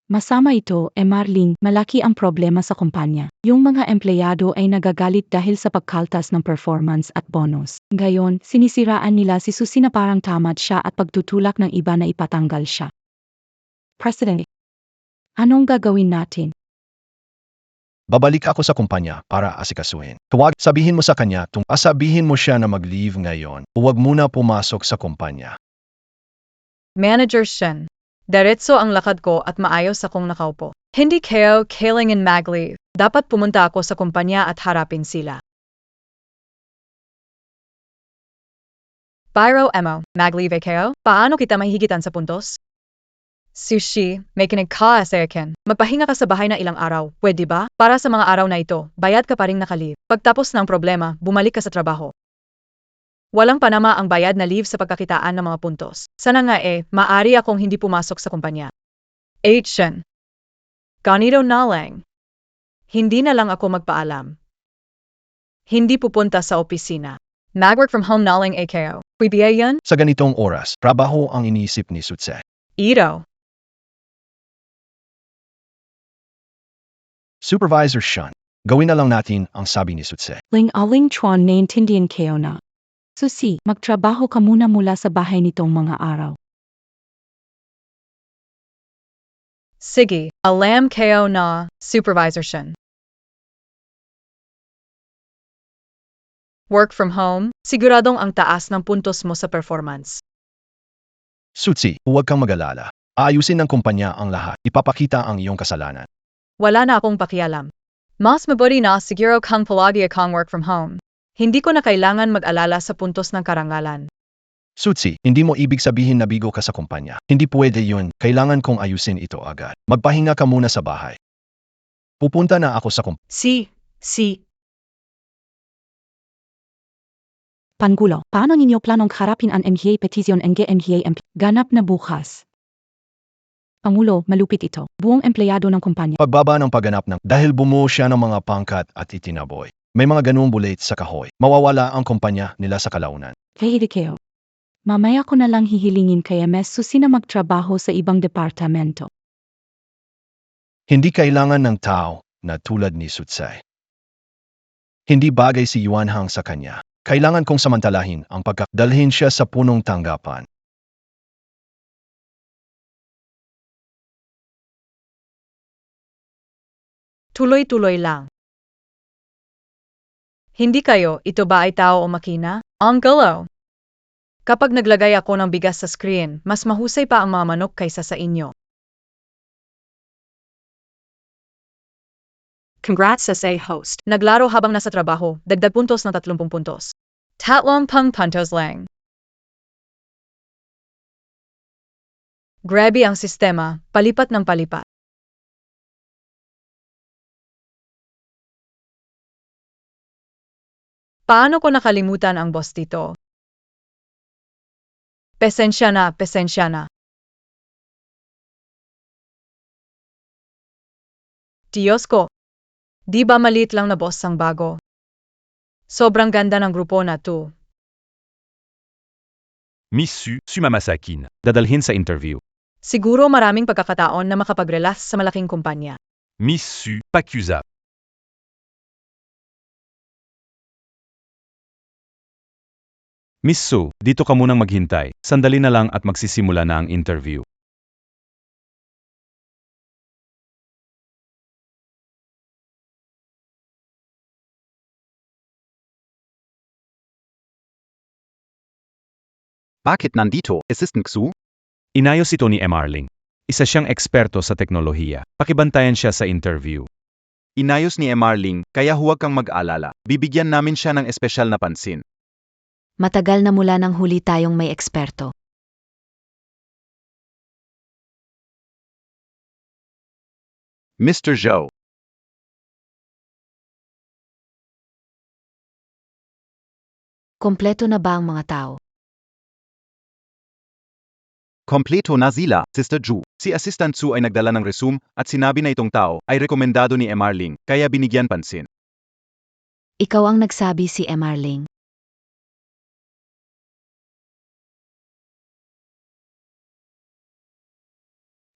Masama ito, Marling, malaki ang problema sa kumpanya. Yung mga empleyado ay nagagalit dahil sa pagkaltas ng performance at bonus. Gayon, sinisiraan nila si Susi na parang tamad siya at pagtutulak ng iba na ipatanggal siya. President, anong gagawin natin? Babalik ako sa kumpanya para asikasuhin. Sabihin mo sa kanya sabihin mo siya na mag-leave ngayon. Huwag muna pumasok sa kumpanya. Manager Shen. Diretso ang lakad ko at maayos akong nakaupo. Hindi kayo kailangan mag-leave. Dapat pumunta ako sa kumpanya at harapin sila. Pyro Emo, mag-leave kayo? Paano kita mahihigitan sa puntos? Sushi, may kinig ka sa akin. Magpahinga ka sa bahay na ilang araw, pwede ba? Para sa mga araw na ito, bayad ka pa ring nakalive. Pagtapos ng problema, bumalik ka sa trabaho. Walang panama ang bayad na leave sa pagkakitaan ng mga puntos. Sana nga maari akong hindi pumasok sa kumpanya. Shen. Ganito na lang. Hindi na lang ako magpaalam. Hindi pupunta sa opisina. Mag-work from home na lang kayo. Pwede yan? Sa ganitong oras, trabaho ang iniisip ni Sutse. Ito. Supervisor Sean, gawin na lang natin ang sabi ni Sutse. Aling Chuan, naintindihan kayo na. Susi, magtrabaho ka muna mula sa bahay nitong mga araw. Sige, alam kayo na, Supervisor Shen. Work from home, siguradong ang taas ng puntos mo sa performance. Sutsi, huwag kang mag-alala. Aayusin ng kumpanya ang lahat. Ipapakita ang iyong kasalanan. Wala na akong pakialam. Mas mabuti na siguro kang palagi akong work from home. Hindi ko na kailangan mag-alala sa puntos ng karangalan. Sutsi, hindi mo ibig sabihin na bigo ka sa kumpanya. Hindi pwede yun. Kailangan kong ayusin ito agad. Magpahinga ka muna sa bahay. Pupunta na ako sa kumpanya. si. Pangulo, paano ninyo planong harapin ang MHA petition ng MHA ganap na bukas? Pangulo, malupit ito. Buong empleyado ng kumpanya. Pagbaba ng pagganap dahil bumuo siya ng mga pangkat at itinaboy. May mga ganung bulit sa kahoy. Mawawala ang kumpanya nila sa kalaunan. Kaya kayo. Mamaya ko na lang hihilingin kay MS Susi na magtrabaho sa ibang departamento. Hindi kailangan ng tao na tulad ni Sutsai. Hindi bagay si Yuan Hang sa kanya. Kailangan kong samantalahin ang pagkadalhin siya sa punong tanggapan. Tuloy-tuloy lang. Hindi kayo, ito ba ay tao o makina? Ang galaw. Kapag naglagay ako ng bigas sa screen, mas mahusay pa ang mga manok kaysa sa inyo. Congrats sa host. Naglaro habang nasa trabaho, dagdag puntos ng 30 puntos. 30 puntos lang. Grabe ang sistema, palipat ng palipat. Paano ko nakalimutan ang boss dito? Pesensya na, pesensya na. Diyos ko, di ba maliit lang na boss ang bago? Sobrang ganda ng grupo na to. Miss Su, Sumamasakin, dadalhin sa interview. Siguro maraming pagkakataon na makapag-relas sa malaking kumpanya. Miss Su, Pacusa. Miss Su, dito ka munang maghintay. Sandali na lang at magsisimula na ang interview. Bakit nandito? Es ist Xu? Inayos ito ni Marling. Isa siyang eksperto sa teknolohiya. Pakibantayan siya sa interview. Inayos ni Marling, kaya huwag kang mag-alala. Bibigyan namin siya ng espesyal na pansin. Matagal na mula nang huli tayong may eksperto. Mr. Zhou, Kompleto na ba ang mga tao? Kompleto na sila, Sister Ju. Si Assistant Su ay nagdala ng resume at sinabi na itong tao ay rekomendado ni MR Ling, kaya binigyan pansin. Ikaw ang nagsabi si MR Ling.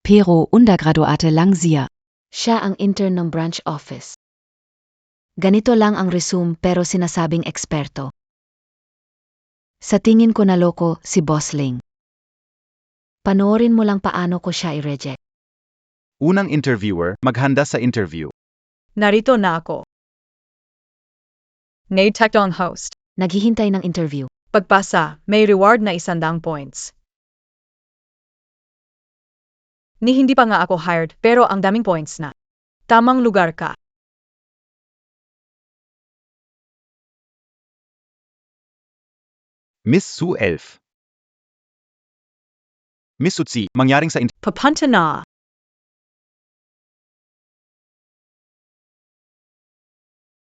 Pero undergraduate lang siya. Siya ang intern ng branch office. Ganito lang ang resume pero sinasabing eksperto. Sa tingin ko naloko si Boss Ling. Panoorin mo lang paano ko siya i-reject. Unang interviewer, maghanda sa interview. Narito na ako. Nate ang host. Naghihintay ng interview. Pagpasa, may reward na 100 points. Ni hindi pa nga ako hired pero ang daming points na. Tamang lugar ka. Miss Su Elf. Miss Sutsi, mangyaring sa Papunta na.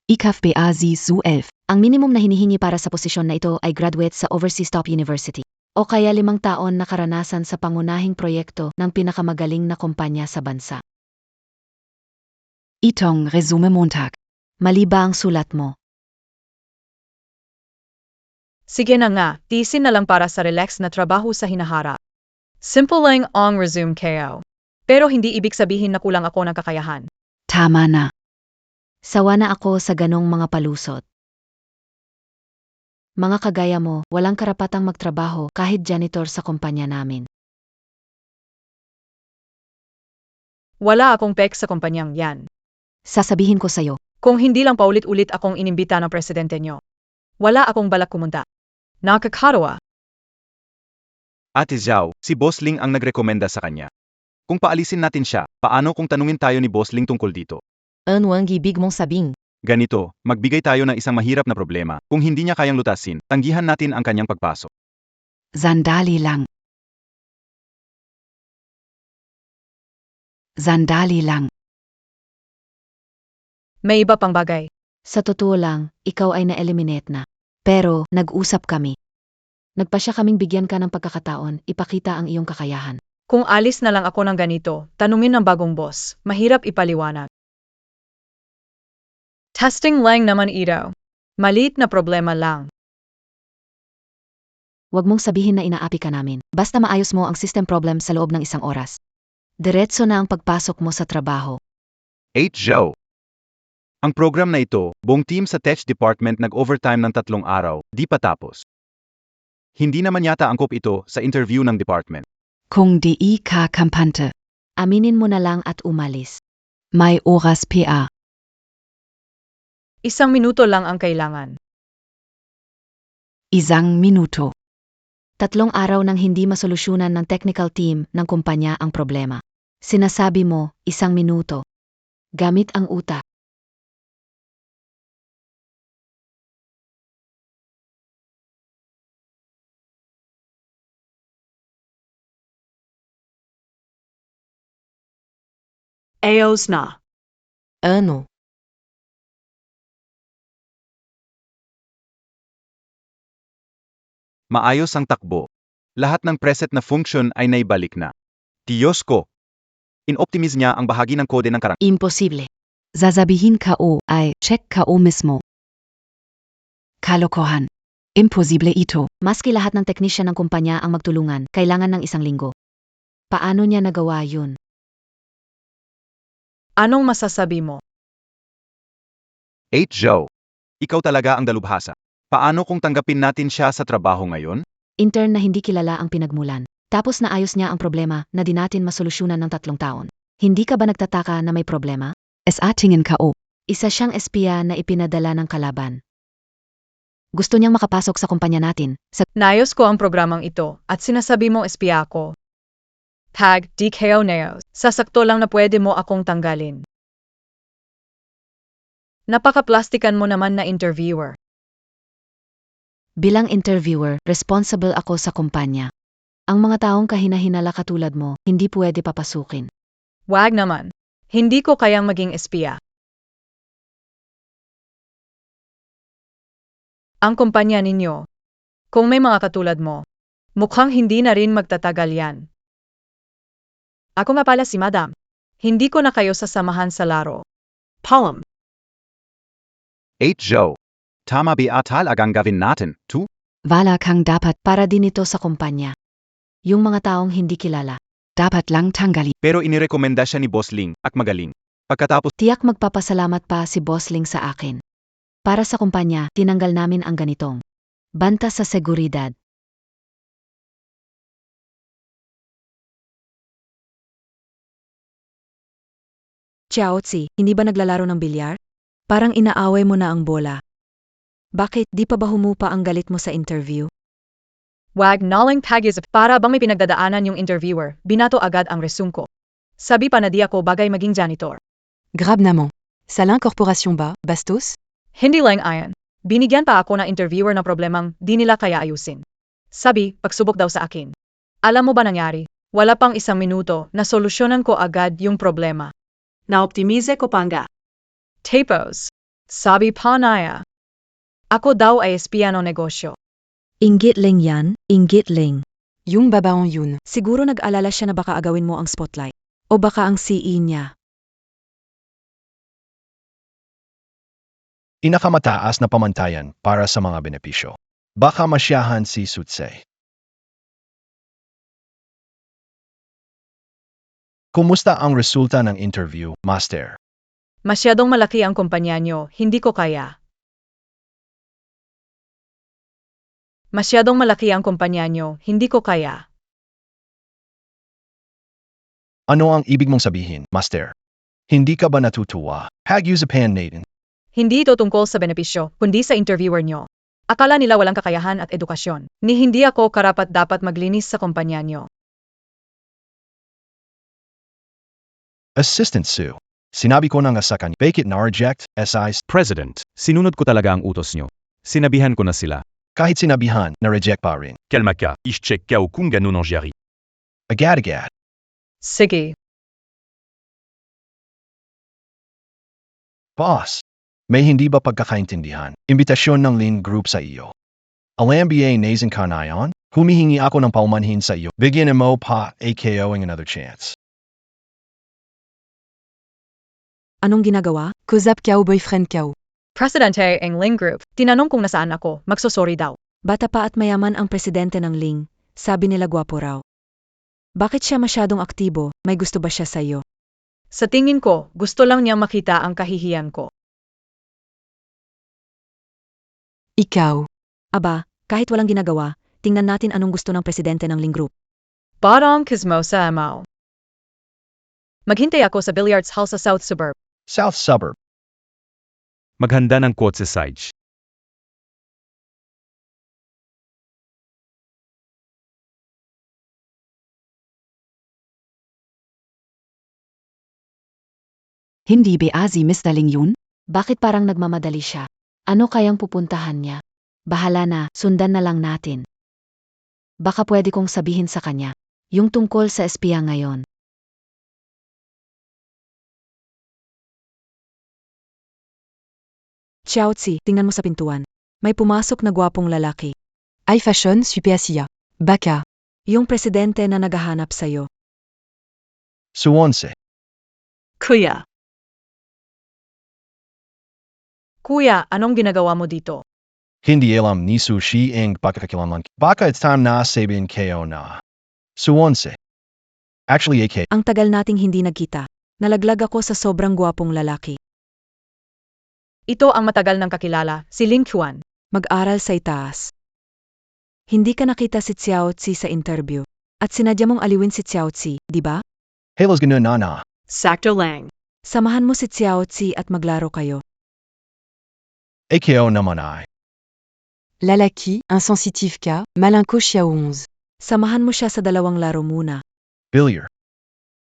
ICAF-BA Su Elf. Ang minimum na hinihingi para sa posisyon na ito ay graduate sa Overseas Top University o kaya 5 taon na karanasan sa pangunahing proyekto ng pinakamagaling na kumpanya sa bansa. Itong resume Montag. Mali ba ang sulat mo? Sige na nga, tisin na lang para sa relax na trabaho sa hinaharap. Simple lang ang resume KO. Pero hindi ibig sabihin na kulang ako ng kakayahan. Tama na. Sawa na ako sa ganong mga palusot. Mga kagaya mo, walang karapatang magtrabaho kahit janitor sa kumpanya namin. Wala akong pek sa kumpanyang yan. Sasabihin ko sa'yo, Kung hindi lang paulit-ulit akong inimbita ng presidente nyo. Wala akong balak kumunta. Nakakatawa. Ate Zhao, si Boss Ling ang nagrekomenda sa kanya. Kung paalisin natin siya, paano kung tanungin tayo ni Boss Ling tungkol dito? ano ang ibig mong sabing? Ganito, magbigay tayo ng isang mahirap na problema. Kung hindi niya kayang lutasin, tanggihan natin ang kanyang pagpasok. Sandali lang. Sandali lang. May iba pang bagay. Sa totoo lang, ikaw ay na-eliminate na. Pero, nag-usap kami. Nagpasya kaming bigyan ka ng pagkakataon, ipakita ang iyong kakayahan. Kung alis na lang ako ng ganito, tanungin ng bagong boss, mahirap ipaliwanag. Testing lang naman ito. Maliit na problema lang. Huwag mong sabihin na inaapi ka namin. Basta maayos mo ang system problem sa loob ng 1 oras. Diretso na ang pagpasok mo sa trabaho. 8 Zhao. Ang program na ito, buong team sa Tech Department nag-overtime ng 3 araw, di pa tapos. Hindi naman yata angkop ito sa interview ng department. Kung di ka kampante. Aminin mo na lang at umalis. May oras PA. 1 minuto lang ang kailangan. 1 minuto. 3 araw nang hindi masolusyonan ng technical team ng kumpanya ang problema. Sinasabi mo, 1 minuto. Gamit ang utak. Ayos na. Ano? Maayos ang takbo. Lahat ng preset na function ay naibalik na. Diyos ko! In-optimize niya ang bahagi ng kode ng Imposible. Sasabihin ka o ay check ka o mismo. Kalokohan. Imposible ito. Maski lahat ng teknisyan ng kumpanya ang magtulungan, kailangan ng 1 linggo. Paano niya nagawa yun? Anong masasabi mo? 8 Zhao. Ikaw talaga ang dalubhasa. Paano kung tanggapin natin siya sa trabaho ngayon? Intern na hindi kilala ang pinagmulan. Tapos naayos niya ang problema na di natin masolusyonan ng 3 taon. Hindi ka ba nagtataka na may problema? SA tingin ka o. Isa siyang espiya na ipinadala ng kalaban. Gusto niyang makapasok sa kumpanya natin. Nayos ko ang programang ito at sinasabi mo espiya ko. Pag DKO Neos, sasakto lang na pwede mo akong tanggalin. Napaka-plastikan mo naman na interviewer. Bilang interviewer, responsible ako sa kumpanya. Ang mga taong kahina-hinala katulad mo, hindi pwede papasukin. Wag naman. Hindi ko kayang maging espiya. ang kumpanya ninyo. Kung may mga katulad mo, mukhang hindi na rin magtatagal yan. Ako nga pala si Madam. Hindi ko na kayo sasamahan sa laro. Palm. 8 Joe. Tama ba talagang gawin natin, 2? Wala kang dapat para din ito sa kumpanya. Yung mga taong hindi kilala, dapat lang tanggalin. Pero inirekomenda siya ni Boss Ling at magaling. Pagkatapos, Tiyak magpapasalamat pa si Boss Ling sa akin. Para sa kumpanya, tinanggal namin ang ganitong banta sa seguridad. Chiaotzi, hindi ba naglalaro ng bilyar? Parang inaaway mo na ang bola. Bakit di pa ba humupa ang galit mo sa interview? Wag naling pag-isip para bang may pinagdadaanan yung interviewer, binato agad ang resume ko. Sabi pa na di ako bagay maging janitor. Grab naman. Salin Corporation ba, Bastos? Hindi lang ayan. Binigyan pa ako ng interviewer ng problemang di nila kaya ayusin. Sabi, pagsubok daw sa akin. Alam mo ba nangyari? Wala pang 1 minuto na solusyonan ko agad yung problema. Na-optimize ko pa nga. Tapos, sabi pa Naya. Ako daw ay espiya ng negosyo. Inggit lang yan, inggit lang. Yung babaong yun. Siguro nag-alala siya na baka agawin mo ang spotlight. O baka ang CE niya. Inakamataas na pamantayan para sa mga benepisyo. Baka masyahan si Sutsei. Kumusta ang resulta ng interview, Master? Masyadong malaki ang kumpanya nyo, hindi ko kaya. Masyadong malaki ang kumpanya nyo, hindi ko kaya. Ano ang ibig mong sabihin, Master? Hindi ka ba natutuwa? Pag-usapan natin. Hindi ito tungkol sa benepisyo, kundi sa interviewer nyo. Akala nila walang kakayahan at edukasyon. Ni hindi ako karapat-dapat maglinis sa kumpanya nyo. Assistant Sue. Sinabi ko na nga sa kanya, bakit na-reject, SIs, President, sinunod ko talaga ang utos nyo. Sinabihan ko na sila. kahit sinabihan, na-reject pa rin. Kalma ka, i-check ka kung ganun ang nangyari. Agad-agad. Sige. Boss, may hindi ba pagkakaintindihan? Imbitasyon ng Lean Group sa iyo. Alam ba nazen ka na yon? Humihingi ako ng paumanhin sa iyo. Bigyan mo pa AKO ng another chance. Anong ginagawa? Kozap kao boyfriend kao. Presidente ang Ling Group, tinanong kung nasaan ako, magsosorry daw. Bata pa at mayaman ang presidente ng Ling, sabi nila gwapo raw. Bakit siya masyadong aktibo? May gusto ba siya sa'yo? Sa tingin ko, gusto lang niya makita ang kahihiyan ko. Ikaw. Aba, kahit walang ginagawa, tingnan natin anong gusto ng presidente ng Ling Group. Barang kismo sa amaw. Maghintay ako sa billiards hall sa South Suburb. South Suburb. Maghanda ng quote sa Sage. Hindi ba si Mr. Ling yun? Bakit parang nagmamadali siya? Ano kayang pupuntahan niya? Bahala na, sundan na lang natin. Baka pwede kong sabihin sa kanya, yung tungkol sa espiya ngayon. Chiaotzi, tingnan mo sa pintuan. May pumasok na gwapong lalaki. High fashion, super siya. Baka. Yung presidente na naghahanap sa'yo. Suwonse. Kuya. Kuya, anong ginagawa mo dito? Hindi alam ni Sushi ang pagkakakilaman. Baka it's time na sabihin kayo na. Suwonse. Actually, AK. Ang tagal nating hindi nagkita. Nalaglag ako sa sobrang gwapong lalaki. Ito ang matagal ng kakilala, si Ling Chuan. Mag-aral sa itaas. Hindi ka nakita si Chiaotzi sa interview. At sinadya mong aliwin si Chiaotzi, di ba? Halos ganun na. Sakto lang. Samahan mo si Chiaotzi at maglaro kayo. AKO naman ay. Lalaki, insensitive ka, malinko siya 11. Samahan mo siya sa dalawang laro muna. Billiard.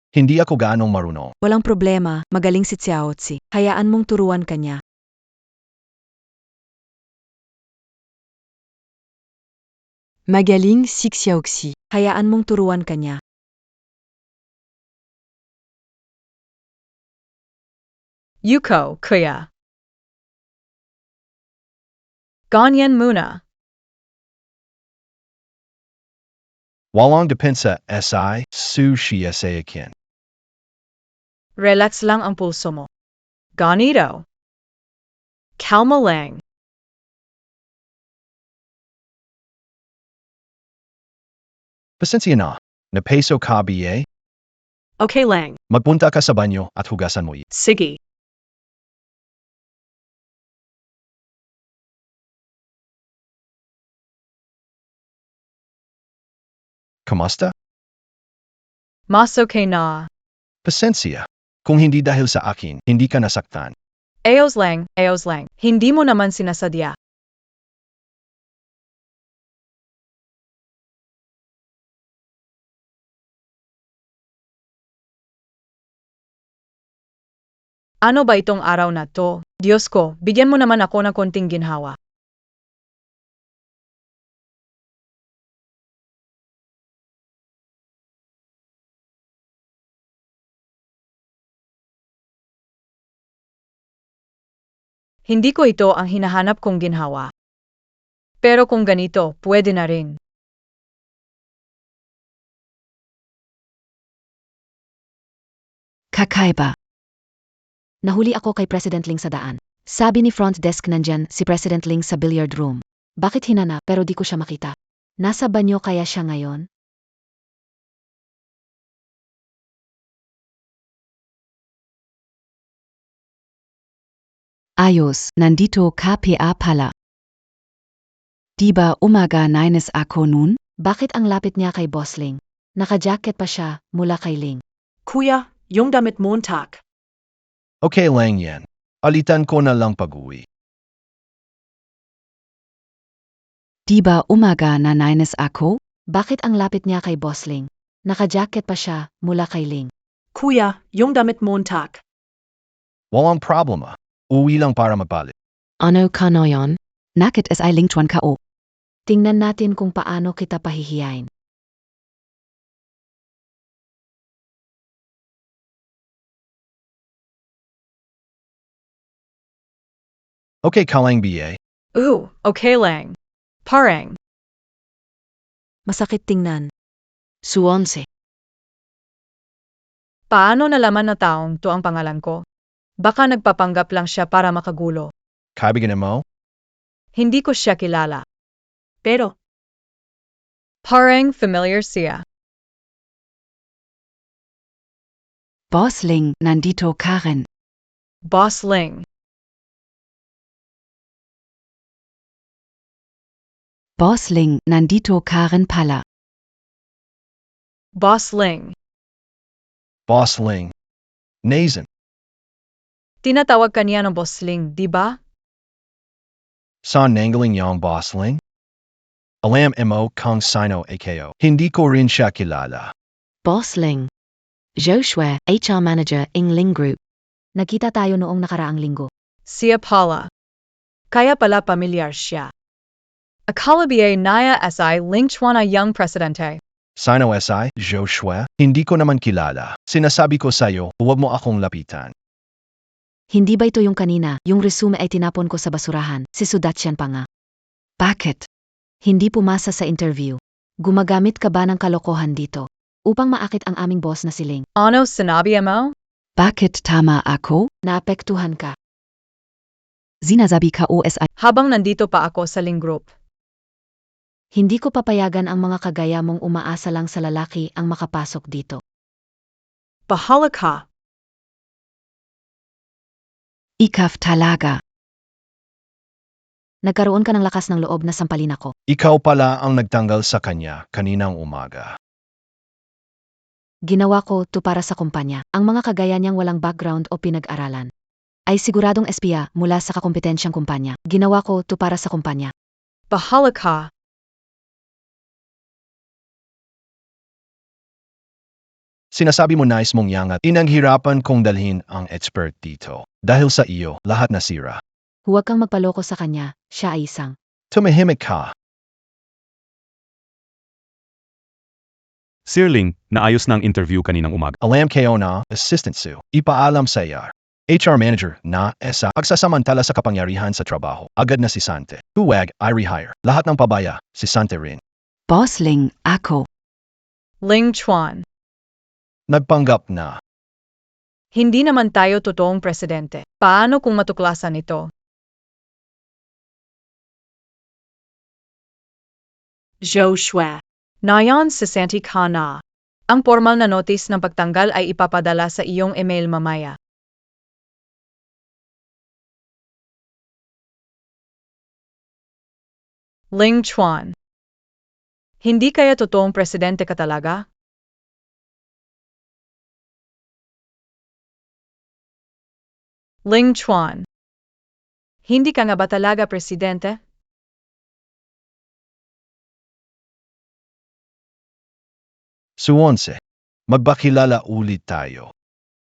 Hindi ako gaanong marunong. Walang problema, magaling si Chiaotzi. Hayaan mong turuan kanya. Magaling si Xiaoxi. Hayaan mong turuan kanya. Yuko, kuya. Ganyan muna. Walang depensa SI, sushi akin. Relax lang ang pulso mo. Ganito. Kalma lang. Pasensya na. Na peso ka BA, Okay lang. magpunta ka sa banyo at hugasan mo Sige. Kamusta? Mas okay na. Pasensya. Kung hindi dahil sa akin, hindi ka nasaktan. Ayos lang, ayos lang. Hindi mo naman sinasadya. Ano ba itong araw na to? Diyos ko, bigyan mo naman ako ng konting ginhawa. Hindi ko ito ang hinahanap kong ginhawa. Pero kung ganito, pwede na rin. Kakaiba. Nahuli ako kay President Ling sa daan. Sabi ni front desk nandyan si President Ling sa billiard room. Bakit hinanap pero di ko siya makita? Nasa banyo kaya siya ngayon? Ayos, nandito KPA pala. Di ba umaga nines ako nun? Bakit ang lapit niya kay Boss Ling? Naka-jacket pa siya mula kay Ling. Kuya, yung damit mo tak. Okay lang yan. Alitan ko na lang pag-uwi. Di ba umaga na nines ako? Bakit ang lapit niya kay Boss Ling? Naka-jacket pa siya mula kay Ling. Kuya, yung damit mo tak. Walang problema. Uwi lang para magpalit. Ano ka na yon? Nakit as I Ling Chuan ka o. Tingnan natin kung paano kita pahihiyain. Okay ka lang BA. Okay lang. Parang. Masakit tingnan. Suonse. Paano nalaman na taong to ang pangalan ko? Baka nagpapanggap lang siya para makagulo. Kaibigan mo? Hindi ko siya kilala. Pero, Parang familiar siya. Boss Ling, nandito Karen. Boss Ling. Boss Ling, nandito Karen pala. Boss Ling. Boss Ling. Nazen. Tinatawag ka niya ng Boss Ling, di ba? Saan nanggaling yung Boss Ling? Alam mo kung sino ako. Hindi ko rin siya kilala. Boss Ling. Joshua, HR Manager, Ing Ling Group. Nagkita tayo noong nakaraang linggo. Siya pala. Kaya pala pamilyar siya. Akala ba naya SI Lingchuan young presidente? Sino SI, Joshua? Hindi ko naman kilala. Sinasabi ko sa'yo, huwag mo akong lapitan. Hindi ba ito yung kanina, yung resume ay tinapon ko sa basurahan, si Sudatsyan pa nga. Bakit? Hindi pumasa sa interview. Gumagamit ka ba ng kalokohan dito? Upang maakit ang aming boss na si Ling. Ano sinabi mo? Bakit tama ako? Naapektuhan ka. Zinasabi ka OSI. Habang nandito pa ako sa Ling Group. Hindi ko papayagan ang mga kagaya mong umaasa lang sa lalaki ang makapasok dito. bahala ka. Ikaf talaga. Nagkaroon ka ng lakas ng loob na sampalin ako. Ikaw pala ang nagtanggal sa kanya kaninang umaga. Ginawa ko to para sa kumpanya. Ang mga kagaya niyang walang background o pinag-aralan ay siguradong espiya mula sa kakompetensyang kumpanya. Ginawa ko to para sa kumpanya. Bahala ka. Sinasabi mo nais mong yangat, inanghirapan kong dalhin ang expert dito. Dahil sa iyo, lahat nasira. Huwag kang magpaloko sa kanya, siya ay isang. Tumahimik ka. Sir Ling, naayos na ang interview kaninang umaga. Alam kayo na, Assistant Sue. Ipaalam sa iyo. HR manager na ESA pagsasamantala sa kapangyarihan sa trabaho. Agad na si Sante. Huwag, I rehire. Lahat ng pabaya, si Sante rin. Boss Ling, ako. Ling Chuan. Nagpanggap na. Hindi naman tayo totoong presidente. Paano kung matuklasan ito? Joshua. Nayon si Santi ka na. Ang formal na notice ng pagtanggal ay ipapadala sa iyong email mamaya. Ling Chuan. Hindi kaya totoong presidente ka talaga? Ling Chuan. Hindi ka nga ba talaga presidente? Suwonse. Magbakilala ulit tayo.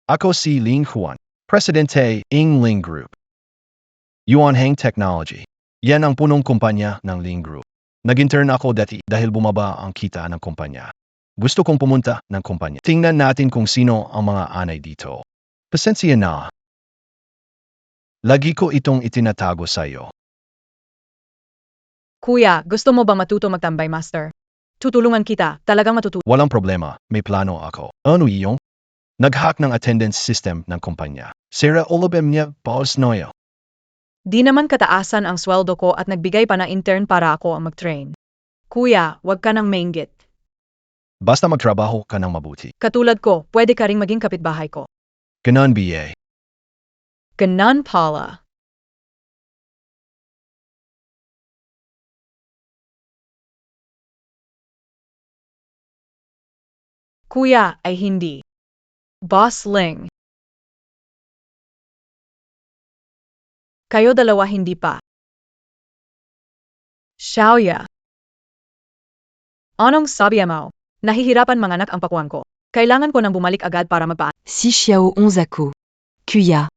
Ako si Ling Huan, Presidente ng Ling Group. Yuan Hang Technology. Yan ang punong kumpanya ng Ling Group. Nag-intern ako dati dahil bumaba ang kita ng kumpanya. Gusto kong pumunta ng kumpanya. Tingnan natin kung sino ang mga anay dito. Pasensya na. Lagi ko itong itinatago sa'yo. Kuya, gusto mo ba matuto magtambay, master? Tutulungan kita, talagang matututo. Walang problema, may plano ako. Ano iyong? Nag-hack ng attendance system ng kumpanya. Sira ulabem niya, boss Noyo. Di naman kataasan ang sweldo ko at nagbigay pa na intern para ako ang mag-train. Kuya, wag ka nang mainggit. Basta magtrabaho ka ng mabuti. Katulad ko, pwede ka ring maging kapitbahay ko. Ganon BA. Ganon pala. Kuya ay hindi. Boss Ling. Kayo dalawa hindi pa. Xiaoya. Anong sabi mo? Nahihirapan manganak ang pakuan ko. Kailangan ko nang bumalik agad para magpaan. Si Xiao 11 ako. Kuya.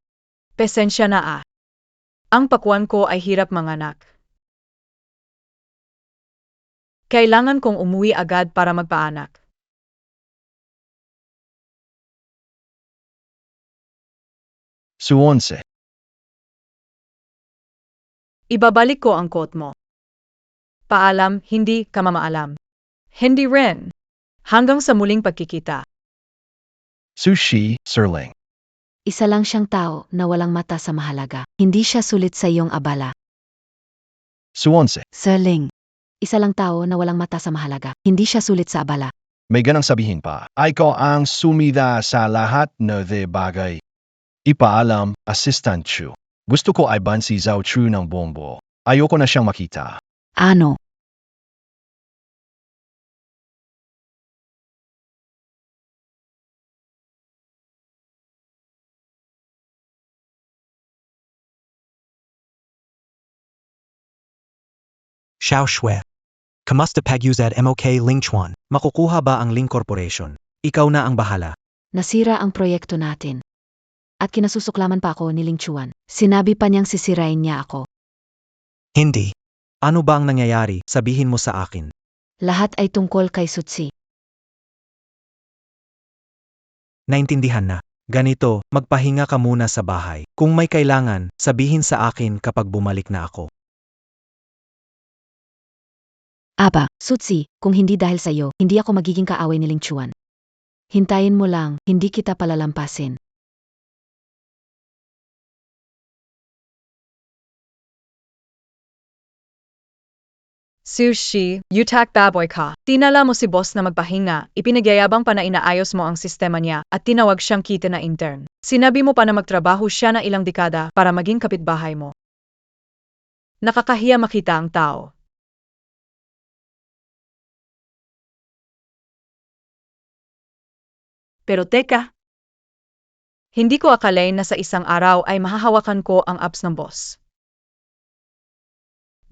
Pesensya na ah. Ang pakuan ko ay hirap manganak. Kailangan kong umuwi agad para magpaanak. Suwonse. Ibabalik ko ang coat mo. Paalam, hindi ka mamaalam. Hindi rin. Hanggang sa muling pagkikita. Sushi, Sirling. Isa lang siyang tao na walang mata sa mahalaga. Hindi siya sulit sa iyong abala. Suwonse. Sir Ling. Isa lang tao na walang mata sa mahalaga. Hindi siya sulit sa abala. May ganang sabihin pa. Ay ko ang sumida sa lahat na de bagay. Ipaalam, Assistant Chu. Gusto ko ay ban si Zhao Chu ng buong buo. Ayoko na siyang makita. Ano? Xiao Shui. Kamusta pag-usad MOK Ling Chuan? Makukuha ba ang Ling Corporation? Ikaw na ang bahala. Nasira ang proyekto natin. At kinasusuklaman pa ako ni Ling Chuan. Sinabi pa niyang sisirain niya ako. Hindi. Ano ba ang nangyayari? Sabihin mo sa akin. Lahat ay tungkol kay Sutsi. Naintindihan na. Ganito, magpahinga ka muna sa bahay. Kung may kailangan, sabihin sa akin kapag bumalik na ako. Aba, Sutsi, kung hindi dahil sa iyo, hindi ako magiging kaaway ni Ling Chuan. Hintayin mo lang, hindi kita palalampasin. Sushi, utak baboy ka. Tinala mo si boss na magpahinga, ipinagyayabang pa na inaayos mo ang sistema niya at tinawag siyang kita na intern. Sinabi mo pa na magtrabaho siya na ilang dekada para maging kapitbahay mo. Nakakahiya makita ang tao. Pero teka, Hindi ko akalain na sa isang araw ay mahahawakan ko ang apps ng boss.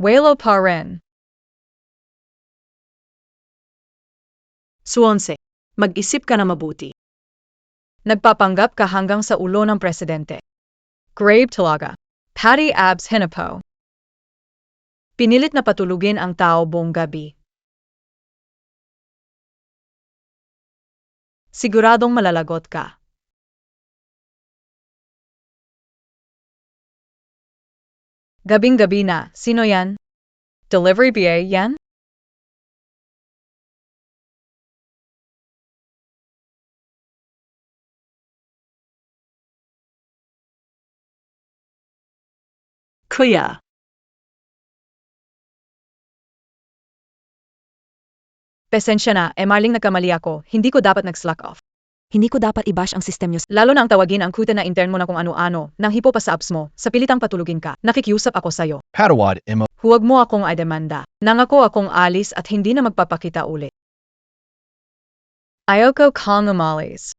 Walo pa rin. Suwonse. Mag-isip ka na mabuti. Nagpapanggap ka hanggang sa ulo ng presidente. Grave talaga. Patty abs hinapo. Pinilit na patulugin ang tao buong gabi. Siguradong malalagot ka. Gabing-gabi na, sino yan? Delivery BA yan? Kuya. Pasensya na, Marling nagkamali ako, hindi ko dapat nag-slack off. Hindi ko dapat i-bash ang system nyo. Lalo na ang tawagin ang kuta na intern mo na kung ano-ano, nang hipo pa sa apps mo, sa pilitang patulugin ka, nakikiusap ako sa'yo. Patawad, Emma. Huwag mo akong idemanda. Nangako akong alis at hindi na magpapakita ulit. Ayoko kang umalis.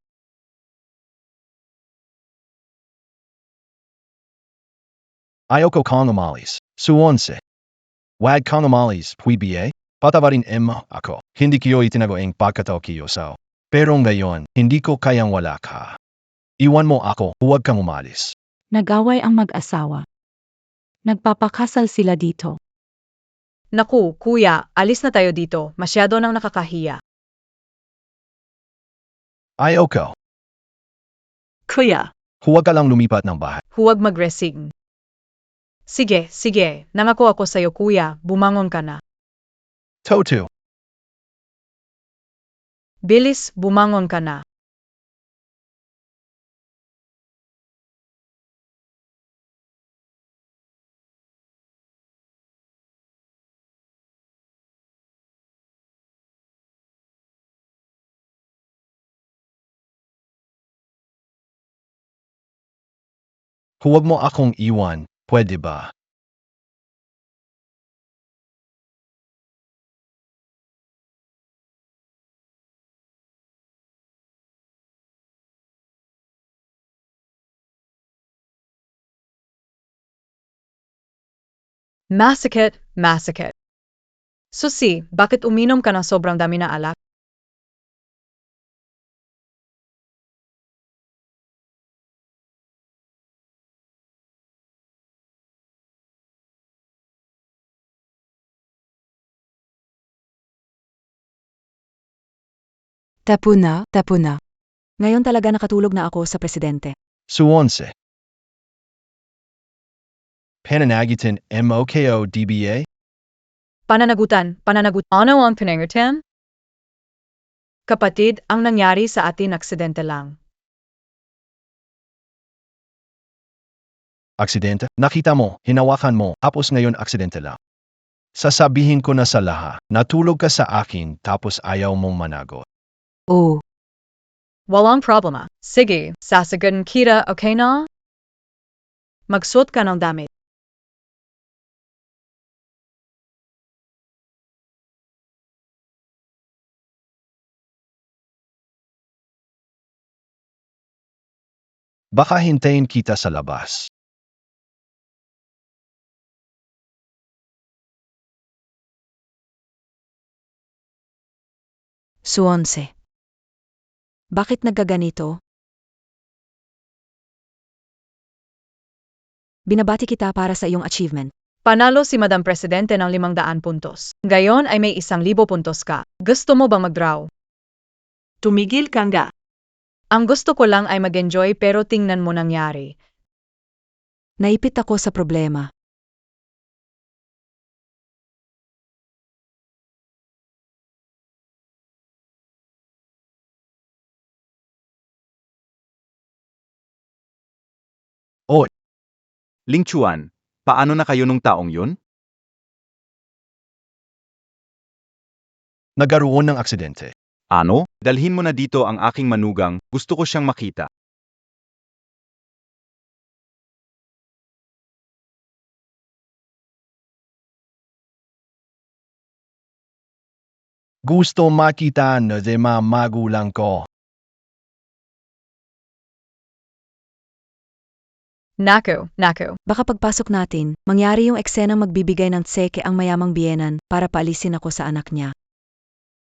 Ayoko kang umalis. Suonse. Wag kang umalis, PBA. Patawarin Emma ako. Hindi kiyo itinago ang pagkatao kiyo sao. Pero ngayon, hindi ko kayang wala ka. Iwan mo ako, huwag kang umalis. Nag-away ang mag-asawa. Nagpapakasal sila dito. Naku, kuya, alis na tayo dito, masyado nang nakakahiya. Ayoko. Kuya. Huwag ka lang lumipat ng bahay. Huwag mag-resign. Sige, nangako ako sa'yo kuya, bumangon ka na. Toto. Bilis, bumangon ka na. Huwag mo akong iwan, pwede ba? Masakit. Susi, bakit uminom ka ng sobrang dami na alak? Tapona, tapona. Ngayon talaga nakatulog na ako sa presidente. Suonse. Pananagitan MOKO DBA? Pananagutan. Ano ang pinangutan? Kapatid, ang nangyari sa atin aksidente lang. Aksidente? Nakita mo, hinawakan mo, tapos ngayon aksidente lang. Sasabihin ko na sa lahat, natulog ka sa akin tapos ayaw mong managot. Oh, Walang problema. Sige, sasagutin kita, okay na? Magsuot ka ng damit. Baka hintayin kita sa labas. Suonse. Bakit nagkaganito? Binabati kita para sa iyong achievement. Panalo si Madam Presidente ng 500 puntos. Ngayon ay may 1,000 puntos ka. Gusto mo bang mag-draw? Tumigil ka nga. Ang gusto ko lang ay mag-enjoy pero tingnan mo nangyari. Naipit ako sa problema. Ling Chuan, paano na kayo nung taong yun? Nagkaroon ng aksidente. Ano? Dalhin mo na dito ang aking manugang, gusto ko siyang makita. Gusto makita na de mga magulang ko. Naku. Baka pagpasok natin, mangyari yung eksenang magbibigay ng tseke ang mayamang biyenan para paalisin ako sa anak niya.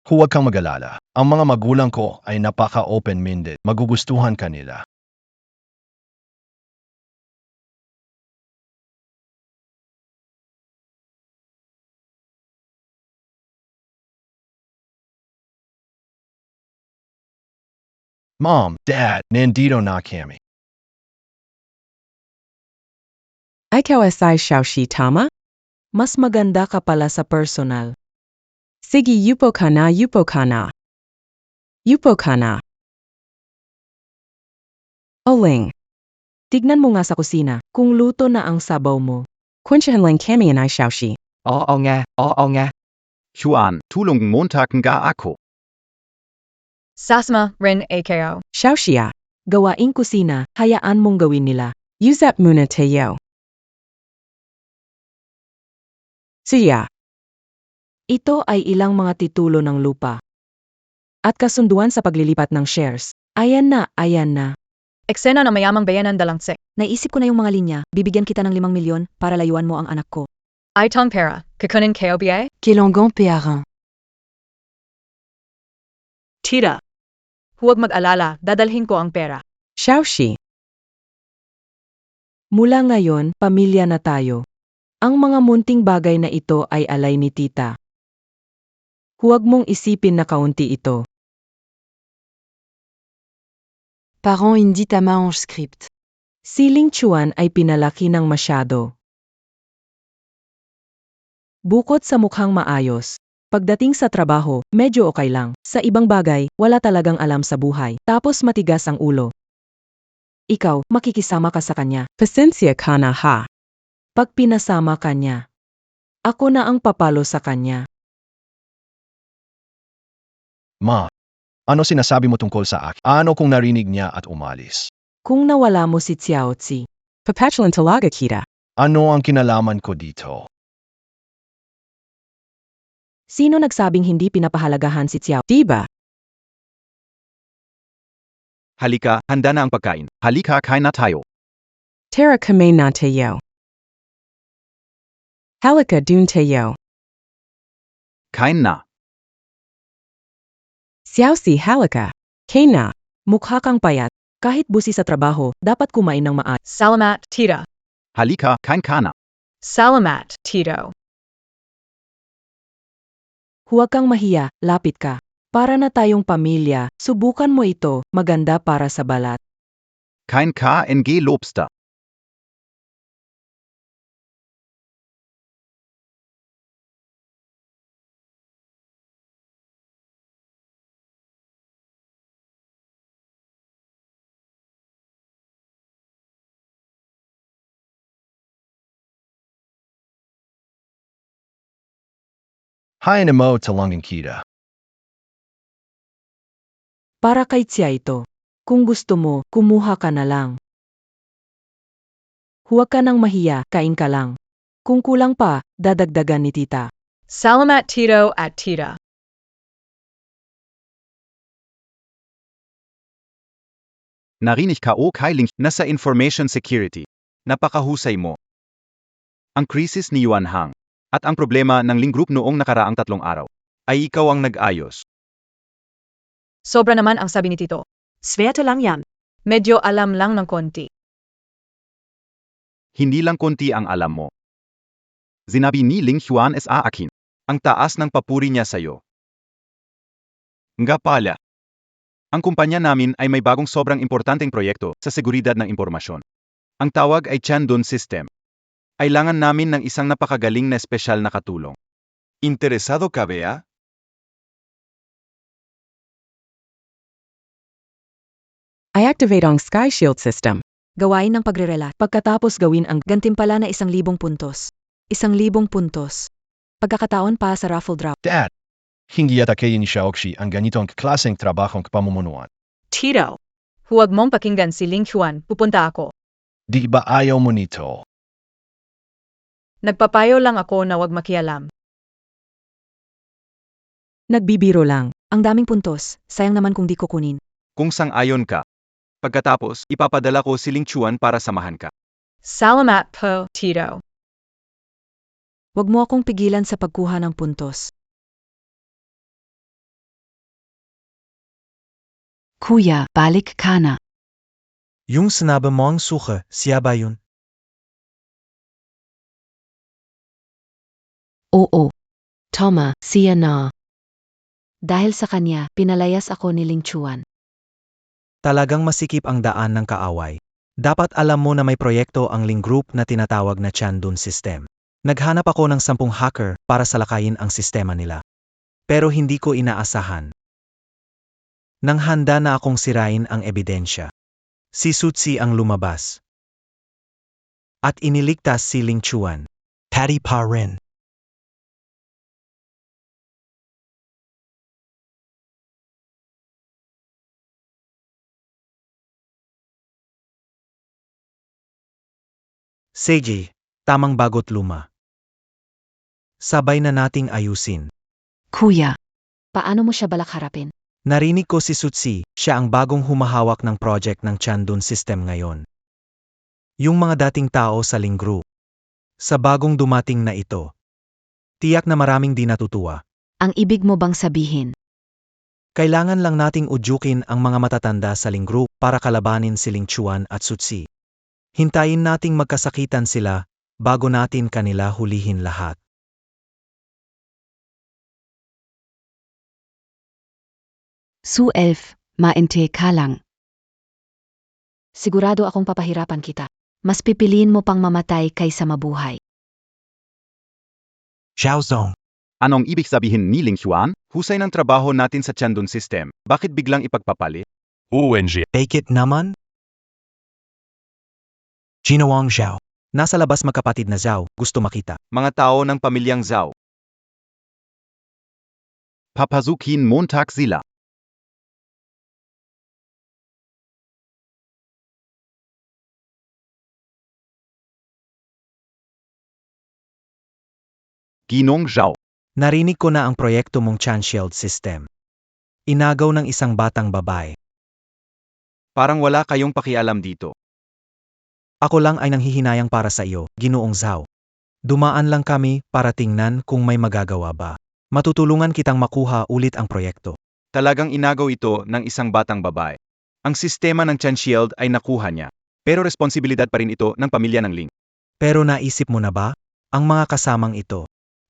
Huwag kang mag-alala. Ang mga magulang ko ay napaka-open-minded. Magugustuhan kanila. Mom, Dad, nandito na kami. Ikaw ay Xiaoxi tama? Mas maganda ka pala sa personal. Sige yupo ka na, yupo ka na. Yupo ka na. Oling. Tignan mo nga sa kusina kung luto na ang sabaw mo. Kunsyahan lang kami ay Xiaoxi. Oo nga. Juan, tulong Montag nga ako. Sasma rin AKO. Xiaoxi ah. Gawaing kusina, hayaan mong gawin nila. Yuzap muna tayo. Siya. Ito ay ilang mga titulo ng lupa. At kasunduan sa paglilipat ng shares. Ayan na. Eksena ng mayamang bayanan dalangsek. Naisip ko na yung mga linya, bibigyan kita ng 5 milyon para layuan mo ang anak ko. Ay tong pera, kukunin KOBA? Kelangan P1. Tita. Huwag mag-alala, dadalhin ko ang pera. Xiaoxi. Mula ngayon, pamilya na tayo. Ang mga munting bagay na ito ay alay ni tita. Huwag mong isipin na kaunti ito. Parents indit à Mange Script. Si Ling Chuan ay pinalaki ng masyado. Bukod sa mukhang maayos, pagdating sa trabaho, medyo okay lang. Sa ibang bagay, wala talagang alam sa buhay. Tapos matigas ang ulo. Ikaw, makikisama ka sa kanya. Pasensya ka na ha. Pag pinasama ka niya, ako na ang papalo sa kanya. Ma, ano sinasabi mo tungkol sa akin? Ano kung narinig niya at umalis? Kung nawala mo si Xiaozi, Papatulan talaga kita. Ano ang kinalaman ko dito? sino nagsabing hindi pinapahalagahan si Xiao? Diba? Halika, handa na ang pagkain. Halika, kain na tayo. Tara kami na tayo. Halika dun tayo. Kain na. Xiaoxi halika. Kena. Mukha kang payat. Kahit busi sa trabaho, dapat kumain ng maayos. Salamat, tita. Halika, kain ka na. Salamat, tito. Huwag kang mahiya, lapit ka. Para na tayong pamilya, subukan mo ito, maganda para sa balat. Kain ka NG Lobster. Hayan mo talangin kita. Para kay Tia ito. Kung gusto mo, kumuha ka na lang. Huwag ka nang mahiya, kain ka lang. Kung kulang pa, dadagdagan ni tita. Salamat, tito at tita. Narinig ka o Kailing nasa information security. Napakahusay mo. Ang krisis ni Yuan Hang at ang problema ng Ling Group noong nakaraang 3 araw ay ikaw ang nag-ayos. Sobra naman ang sabi ni tito. Swerte lang yan. Medyo alam lang ng konti. Hindi lang konti ang alam mo. Sinabi ni Ling Xuan sa akin. Ang taas ng papuri niya sa'yo. Nga pala. Ang kumpanya namin ay may bagong sobrang importanteng proyekto sa seguridad ng impormasyon. Ang tawag ay Chandon System. Kailangan namin ng isang napakagaling na espesyal na katulong. Interesado ka ba? I activate ang Sky Shield system. Gawain ng pagre-rela. Pagkatapos gawin ang Gantimpala na 1,000 puntos. 1,000 puntos. Pagkakataon pa sa raffle drop. Dad, hindi yata kayo ni Xiaoxi ang ganitong klaseng trabahong pamumunuan. Tito. Huwag mong pakinggan si Ling Chuan, pupunta ako. Di ba ayaw mo nito? Nagpapayo lang ako na huwag makialam. nagbibiro lang. Ang daming puntos. Sayang naman kung di ko kunin. Kung sang-ayon ka. Pagkatapos, ipapadala ko si Ling Chuan para samahan ka. Salamat po, tito. Huwag mo akong pigilan sa pagkuha ng puntos. Kuya, balik ka na. Yung sinabi mo ang suka, siya ba yun? Oo. Tama, siya na. Dahil sa kanya, pinalayas ako ni Ling Chuan. Talagang masikip ang daan ng kaaway. Dapat alam mo na may proyekto ang Ling Group na tinatawag na Chandun System. Naghanap ako ng 10 hacker para salakayin ang sistema nila. Pero hindi ko inaasahan. Nang handa na akong sirain ang ebidensya. Si Sutsi ang lumabas. At iniligtas si Ling Chuan. Patty pa rin. Seiji, tamang bagot luma. Sabay na nating ayusin. Kuya, paano mo siya balak harapin? Narinig ko si Sutsi, siya ang bagong humahawak ng project ng Chandun System ngayon. Yung mga dating tao sa Ling Group. Sa bagong dumating na ito. Tiyak na maraming di natutuwa. Ang ibig mo bang sabihin? Kailangan lang nating udyukin ang mga matatanda sa Ling Group para kalabanin si Ling Chuan at Sutsi. Hintayin nating magkasakitan sila bago natin kanila hulihin lahat. Su 11, mainte ka lang. Sigurado akong papahirapan kita. Mas pipiliin mo pang mamatay kaysa mabuhay. Xiaozong, Anong ibig sabihin ni Ling Xuan? Husay ng trabaho natin sa Chandun System. Bakit biglang ipagpapalit? ONG. fake it naman? Jinawang Zhao. Nasa labas magkapatid na Zhao, gusto makita. Mga tao ng pamilyang Zhao. Papasukin Montag sila. Ginong Zhao. Narinig ko na ang proyekto mong Chan Shield System. Inagaw ng isang batang babae. Parang wala kayong pakialam dito. Ako lang ay nanghihinayang para sa iyo, Ginoong Zhao. Dumaan lang kami para tingnan kung may magagawa ba. Matutulungan kitang makuha ulit ang proyekto. Talagang inagaw ito ng isang batang babae. Ang sistema ng Chan Shield ay nakuha niya. Pero responsibilidad pa rin ito ng pamilya ng Ling. Pero naisip mo na ba? Ang mga kasamang ito.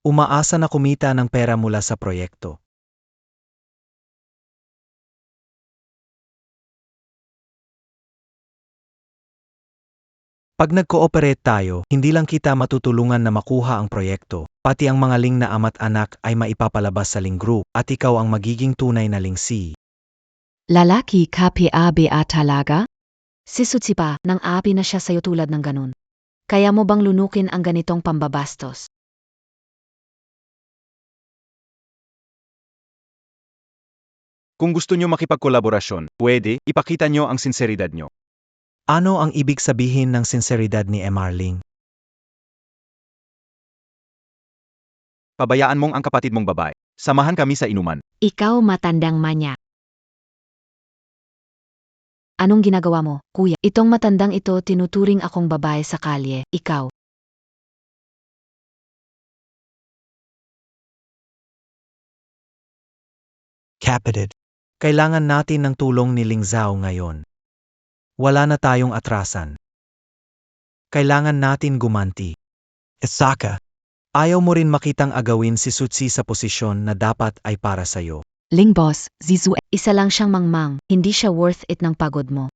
Umaasa na kumita ng pera mula sa proyekto. Pag nag-cooperate tayo, hindi lang kita matutulungan na makuha ang proyekto, pati ang mga Ling na ama't anak ay maipapalabas sa Ling Group at ikaw ang magiging tunay na Ling Si. Lalaki ka PABA talaga? Si Sutsi pa, nang aapi na siya sa'yo tulad ng ganun. Kaya mo bang lunukin ang ganitong pambabastos? Kung gusto nyo makipagkolaborasyon, pwede, ipakita nyo ang sinseridad nyo. Ano ang ibig sabihin ng sinseridad ni MR Ling? Pabayaan mong ang kapatid mong babae. Samahan kami sa inuman. Ikaw matandang manya. Anong ginagawa mo, kuya? Itong matandang ito tinuturing akong babae sa kalye, ikaw. Kapatid. Kailangan natin ng tulong ni Ling Zhao ngayon. Wala na tayong atrasan. Kailangan natin gumanti. Isaka, ayaw mo rin makitang agawin si Sutsi sa posisyon na dapat ay para sa'yo. Ling boss, Zizu. Isa lang siyang mangmang, hindi siya worth it ng pagod mo.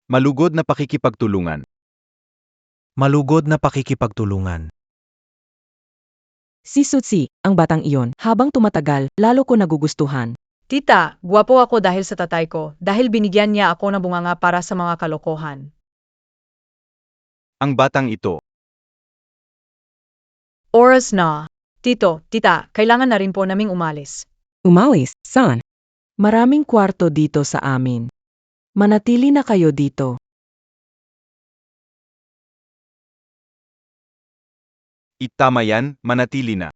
Malugod na pakikipagtulungan. Malugod na pakikipagtulungan. Si Sutsi, ang batang iyon, habang tumatagal, lalo ko nagugustuhan. Tita, guwapo ako dahil sa tatay ko, dahil binigyan niya ako ng bunganga para sa mga kalokohan. Ang batang ito. Oras na. Tito, tita, kailangan na rin po naming umalis. Umalis, saan? Maraming kwarto dito sa amin. Manatili na kayo dito. Itama yan, manatili na.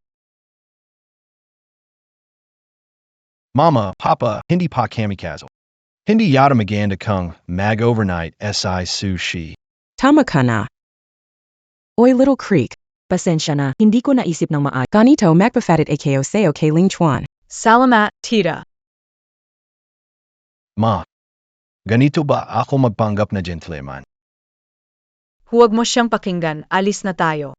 Mama, Papa, hindi pa kamikaze. Hindi yata maganda kung mag overnight si sushi. Tama ka na. Oy Little Creek, pasensya na, hindi ko naisip ng maayos. Ganito magpafatid ako sa'yo kay Ling Chuan. Salamat, tita. Ma, ganito ba ako magpanggap na gentleman? Huwag mo siyang pakinggan, alis na tayo.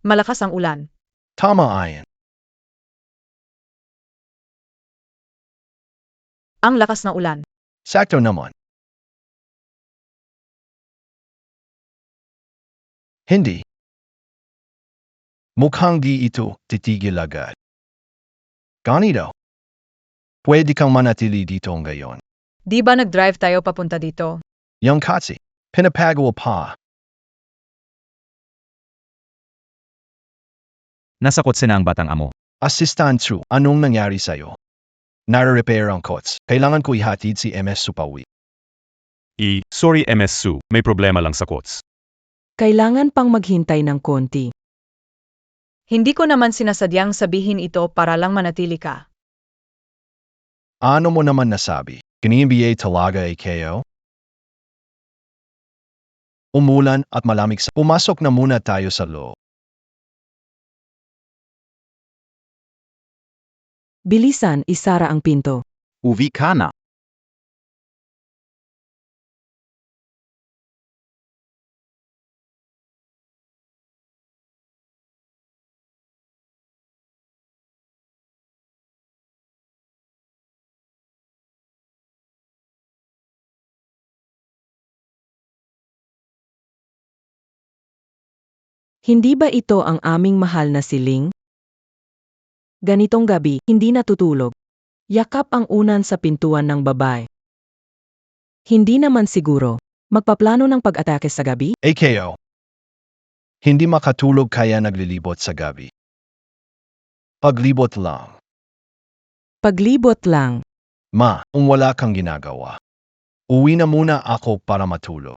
Malakas ang ulan. Tama ayan. Ang lakas ng ulan. Sakto naman. Hindi. Mukhang di ito titigil agad. Ganito. Pwede kang manatili dito ngayon. Di ba nag-drive tayo papunta dito? Yung kasi, pinapagawa pa. Nasakot na ang batang amo. Assistant True, anong nangyari sa'yo? Nare-repair ang kots. Kailangan ko ihatid si MS Supawi. Sorry MS Su, may problema lang sa kots. Kailangan pang maghintay ng konti. Hindi ko naman sinasadyang sabihin ito para lang manatili ka. Ano mo naman nasabi? Kini-NBA talaga ay kayo? Umulan at malamig sa... Pumasok na muna tayo sa loob. Bilisan, isara ang pinto. Uwi ka na. Hindi ba ito ang aming mahal na si Ling? Ganitong gabi, hindi natutulog. Yakap ang unan sa pintuan ng babae. Hindi naman siguro. Magpaplano ng pag-atake sa gabi? AKO. Hindi makatulog kaya naglilibot sa gabi. Paglibot lang. Paglibot lang. Ma, kung wala kang ginagawa. Uwi na muna ako para matulog.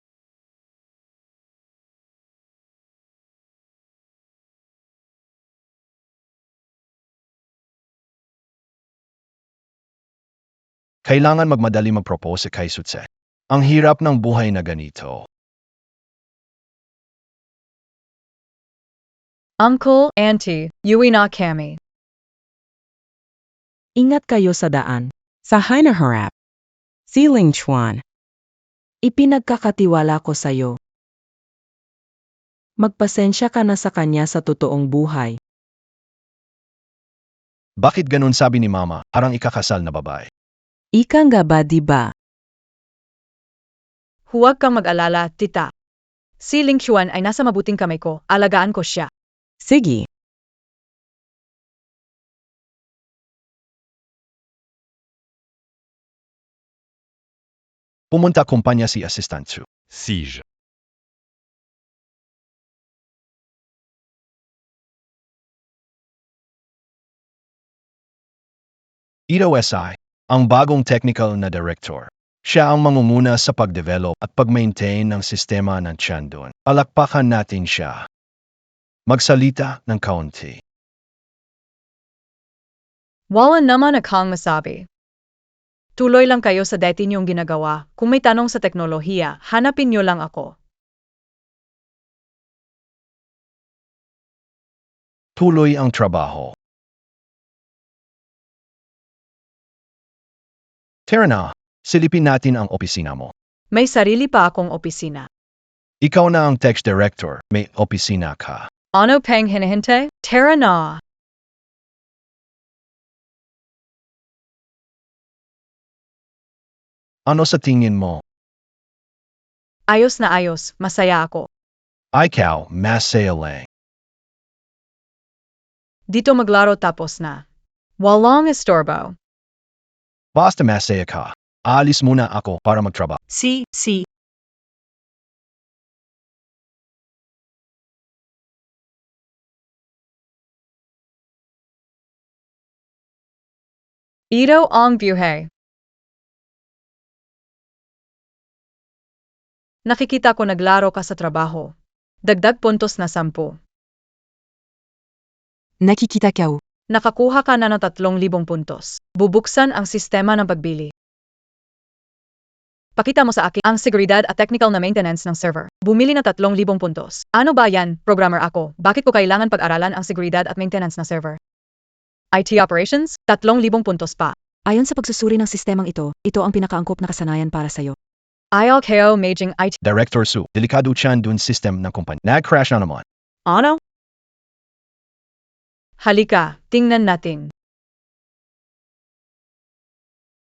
Kailangan magmadali mag-propose kay Sutse. Ang hirap ng buhay na ganito. Uncle, Auntie, uwi na kami. Ingat kayo sa daan. Sa hinaharap. Si Ling Chuan. Ipinagkakatiwala ko sa'yo. Magpasensya ka na sa kanya sa totoong buhay. Bakit ganun sabi ni Mama, parang ikakasal na babae? Ika nga ba di ba? Huwag kang mag-alala, tita. Si Ling Chuan ay nasa mabuting kamay ko, alagaan ko siya. Sige. Pumunta kumpanya si Assistant Su. Siege. Ito SI, ang bagong technical na director. Siya ang mangunguna sa pag-develop at pag-maintain ng sistema ng Chandon. Palakpakan natin siya. Magsalita ng kaunti. Wala naman akong masabi. Tuloy lang kayo sa dati niyong ginagawa. Kung may tanong sa teknolohiya, hanapin niyo lang ako. Tuloy ang trabaho. Tara na, silipin natin ang opisina mo. May sarili pa akong opisina. Ikaw na ang tech director, may opisina ka. Ano pang hinihintay? Tara na! Ano sa tingin mo? Ayos na ayos, masaya ako. Ikaw, masaya lang. Dito maglaro tapos na. Walang istorbo. Basta masaya ka. Aalis muna ako para magtrabaho. Si. Ito ang buhay. Nakikita ko naglaro ka sa trabaho. Dagdag puntos na 10. Nakikita Kao. Nakakuha ka na ng 3,000 puntos. Bubuksan ang sistema ng pagbili. Pakita mo sa akin ang seguridad at technical na maintenance ng server. Bumili na 3,000 puntos. Ano ba yan? Programmer ako. Bakit ko kailangan pag-aralan ang seguridad at maintenance ng server? IT operations? 3,000 puntos pa. Ayon sa pagsusuri ng sistemang ito ang pinakaangkop na kasanayan para sa'yo. Ayaw kayo maging IT. Director Su, delikado siyan dun system ng kumpanya. Nag-crash na naman. Ano? Halika, tingnan natin.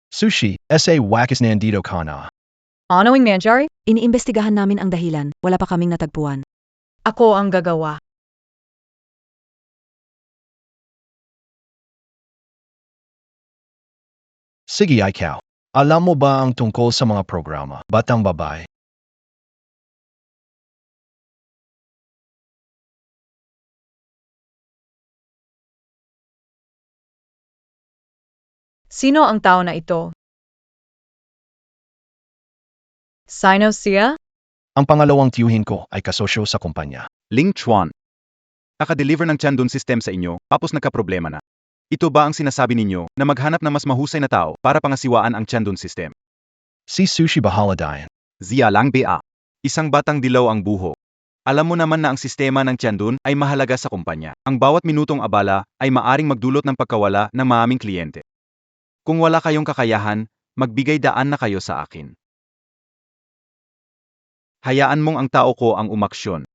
Sushi, SA Wakis nandito ka na. Ano ang nangyari? Iniimbestigahan namin ang dahilan, wala pa kaming natagpuan. Ako ang gagawa. Sige ikaw. Alam mo ba ang tungkol sa mga programa, batang babae? Sino ang tao na ito? Sino siya? Ang pangalawang tiyuhin ko ay kasosyo sa kumpanya. Ling Chuan. Naka-deliver ng Chandun system sa inyo, tapos nagka-problema na. Ito ba ang sinasabi ninyo na maghanap ng mas mahusay na tao para pangasiwaan ang Chandun system? Si Sushi bahala dayan. Zia lang ba? Isang batang dilaw ang buho. Alam mo naman na ang sistema ng Chandun ay mahalaga sa kumpanya. Ang bawat minutong abala ay maaring magdulot ng pagkawala ng maaming kliyente. Kung wala kayong kakayahan, magbigay daan na kayo sa akin. Hayaan mong ang tao ko ang umaksyon.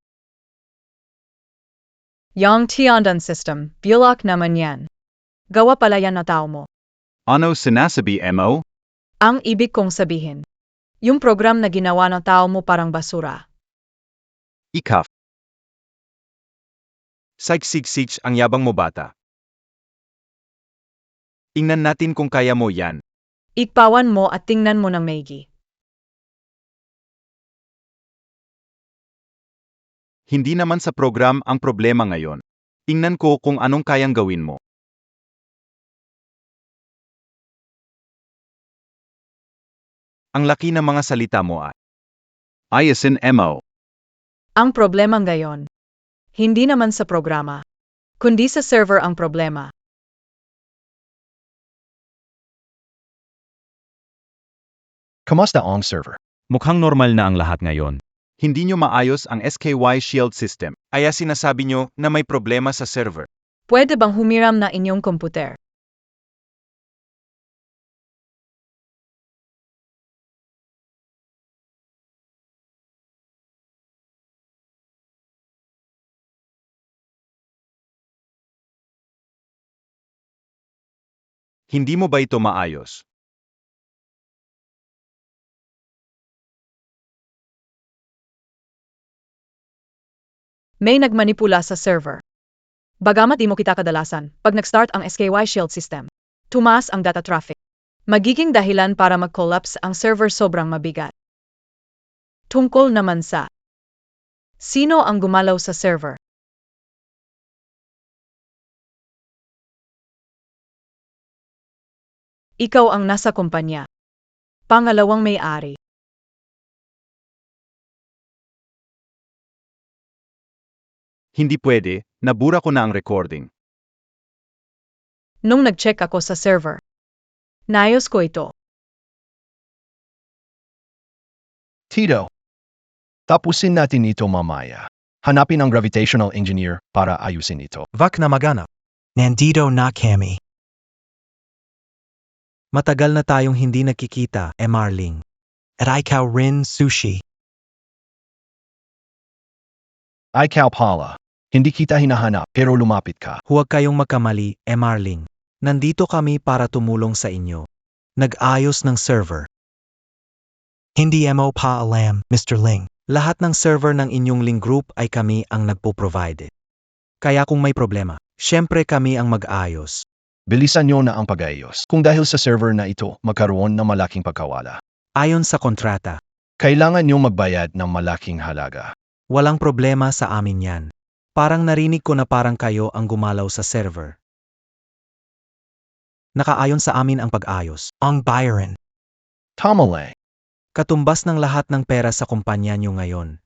Yang Tiandan system, bilak naman yan. Gawa pala yan na tao mo. Ano sinasabi mo? Ang ibig kong sabihin. Yung program na ginawa ng tao mo parang basura. Ikaf. Sigsig ang yabang mo bata. Tingnan natin kung kaya mo yan. Ikpawan mo at tingnan mo ng maigi. Hindi naman sa program ang problema ngayon. Tingnan ko kung anong kayang gawin mo. Ang laki ng mga salita mo ay. Ayasin mo. Ang problema ngayon. Hindi naman sa programa. Kundi sa server ang problema. Kamusta ang server? Mukhang normal na ang lahat ngayon. Hindi nyo maayos ang SKY Shield system, kaya sinasabi nyo na may problema sa server. Pwede bang humiram na inyong komputer? Hindi mo ba ito maayos? May nagmanipula sa server. Bagamat di mo kita kadalasan, pag nag-start ang SKY Shield system, tumaas ang data traffic. Magiging dahilan para mag-collapse ang server sobrang mabigat. Tungkol naman sa sino ang gumalaw sa server? Ikaw ang nasa kumpanya. Pangalawang may-ari. Hindi pwede, nabura ko na ang recording. Nung nag-check ako sa server, naayos ko ito. Tito. Tapusin natin ito mamaya. Hanapin ang gravitational engineer para ayusin ito. Vak na magana. Nandito na kami. Matagal na tayong hindi nakikita, Marling. At ikaw rin, Sushi. Ikaw pala. Hindi kita hinahanap pero lumapit ka. Huwag kayong magkamali, Marling. Nandito kami para tumulong sa inyo. Nag-ayos ng server. Hindi mo pa alam, Mr. Ling. Lahat ng server ng inyong Ling Group ay kami ang nagpo-provide. Kaya kung may problema, syempre kami ang mag-ayos. Bilisan nyo na ang pag-ayos. Kung dahil sa server na ito, magkaroon ng malaking pagkawala. Ayon sa kontrata, Kailangan nyo magbayad ng malaking halaga. walang problema sa amin yan. Parang narinig ko na parang kayo ang gumalaw sa server. Nakaayon sa amin ang pag-ayos. Ang Byron. Tama lang. Katumbas ng lahat ng pera sa kumpanya nyo ngayon.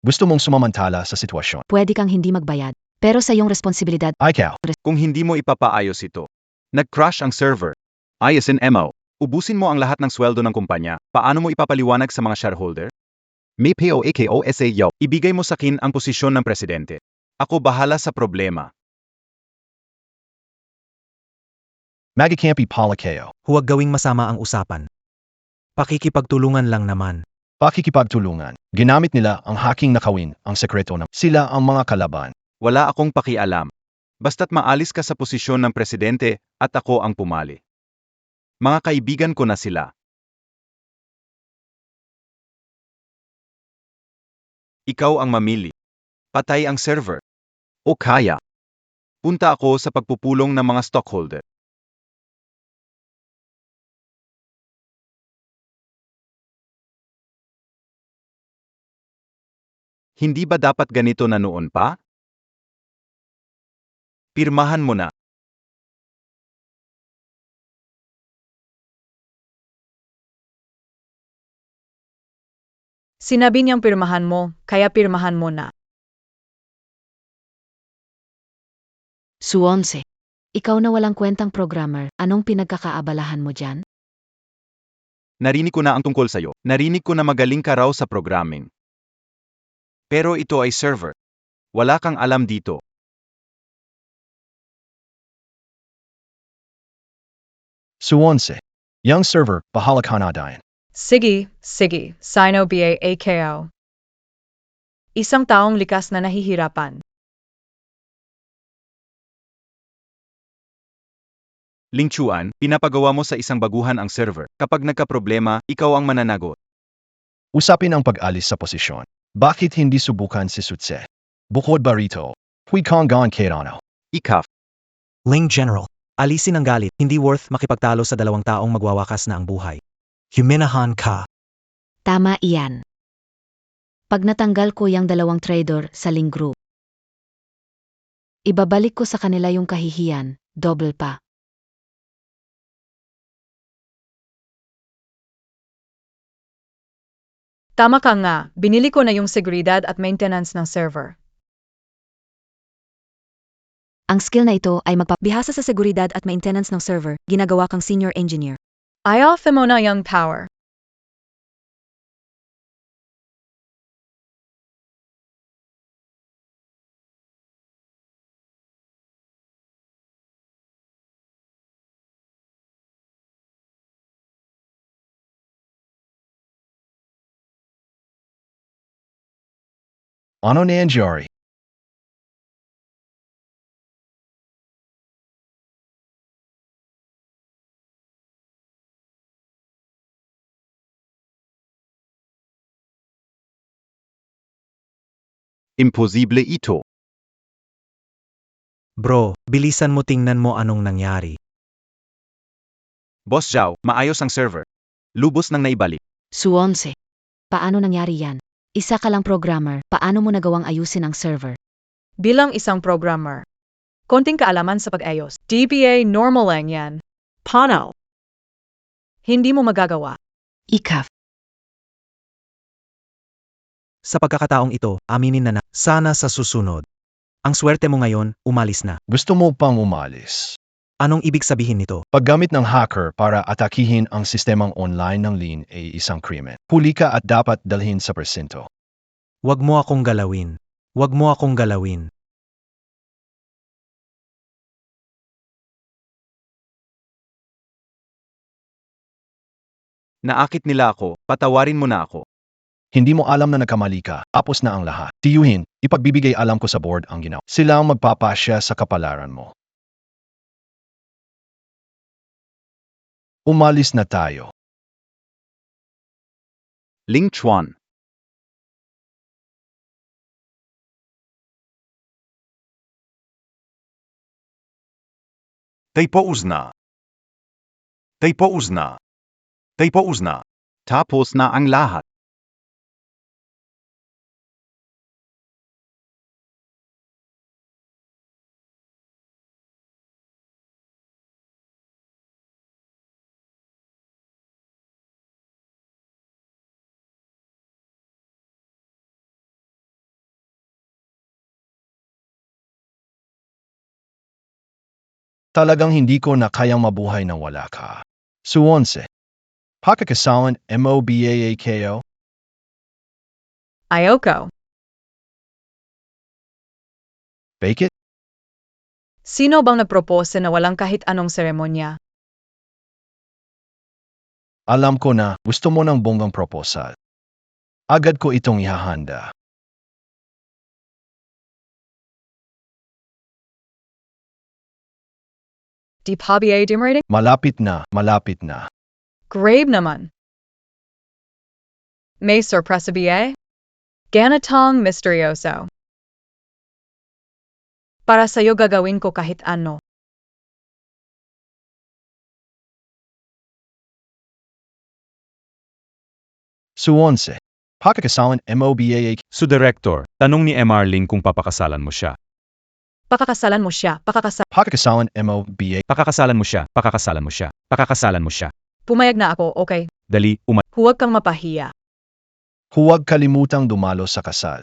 Gusto mong sumamantala sa sitwasyon. Pwede kang hindi magbayad, pero sa iyong responsibilidad. Ikaw. Kung hindi mo ipapaayos ito. Nag-crash ang server. Ayasin mo. Ubusin mo ang lahat ng sweldo ng kumpanya. Paano mo ipapaliwanag sa mga shareholder? May POAKOSA yaw. Ibigay mo sa akin ang posisyon ng presidente. Ako bahala sa problema. Magakampi Palakeo. Huwag gawing masama ang usapan. Pakikipagtulungan lang naman. Pakikipagtulungan. Ginamit nila ang hacking na kawin ang sekreto na sila ang mga kalaban. Wala akong pakialam. Basta't maalis ka sa posisyon ng presidente at ako ang pumali. Mga kaibigan ko na sila. Ikaw ang mamili. Patay ang server. O kaya. Punta ako sa pagpupulong ng mga stockholder. Hindi ba dapat ganito na noon pa? Pirmahan mo na. Sinabi niyang pirmahan mo, kaya pirmahan mo na. Suonse. Ikaw na walang kwentang programmer, anong pinagkakaabalahan mo dyan? Narinig ko na ang tungkol sa'yo. Narinig ko na magaling ka raw sa programming. Pero ito ay server. Wala kang alam dito. Suonse. Young server, bahala ka na din. Sige, Sino BAAKO. Isang taong likas na nahihirapan. Ling Chuan, pinapagawa mo sa isang baguhan ang server. Kapag nagka-problema, ikaw ang mananagot. Usapin ang pag-alis sa posisyon. Bakit hindi subukan si Sutse? Bukod ba rito? Hui kong gon kairano. Ikaf. Ling General, alisin ang galit. Hindi worth makipagtalo sa dalawang taong magwawakas na ang buhay. Huminahan ka. Tama iyan. Pag natanggal ko yung dalawang trader sa Ling Group, ibabalik ko sa kanila yung kahihiyan, double pa. Tama ka nga, binili ko na yung seguridad at maintenance ng server. Ang skill na ito ay magpabihasa sa seguridad at maintenance ng server, ginagawa kang senior engineer. I offer mo na yung power. Ano nangyari? Imposible ito. Bro, bilisan mo tingnan mo anong nangyari. Boss Zhao, maayos ang server. Lubos nang naibalik. Suonse. Paano nangyari yan? Isa ka lang programmer, paano mo nagawang ayusin ang server? Bilang isang programmer. Konting kaalaman sa pag-ayos. DBA normal lang yan. Paano? Hindi mo magagawa. Ikaf. Sa pagkakataong ito, aminin na sana sa susunod. Ang swerte mo ngayon, umalis na. Gusto mo pang umalis? Anong ibig sabihin nito? Paggamit ng hacker para atakihin ang sistemang online ng Lean ay isang krimen. Huli ka at dapat dalhin sa presinto. Wag mo akong galawin. Wag mo akong galawin. Naakit nila ako, patawarin mo na ako. Hindi mo alam na nagkamali ka, tapos na ang lahat. Tiyuhin, ipagbibigay alam ko sa board ang ginawa. Sila ang magpapasya sa kapalaran mo. Umalis na tayo. Ling Chuan. Tapos na. Tapos na. Tapos na. Tapos na ang lahat. Talagang hindi ko na kayang mabuhay nang wala ka. Su 11. Pakakasawan MOBAAKO. Ayoko. Bakit? Sino bang nagpropose na walang kahit anong seremonya? Alam ko na gusto mo ng bonggang proposal. Agad ko itong ihahanda. Di pa ba rating? Malapit na, malapit na. Grave naman. May sorpresa ba? Ganitong misteryoso. Para sa'yo gagawin ko kahit ano. Su 11. Pakakasawan MOBAAKO. Su Director, tanong ni MR Ling kung papakasalan mo siya. Pakakasalan mo siya, Pakakasawan MOBA. Pakakasalan mo siya, pakakasalan mo siya, pakakasalan mo siya. Pumayag na ako, okay. Dali, Huwag kang mapahiya. Huwag kalimutang dumalo sa kasal.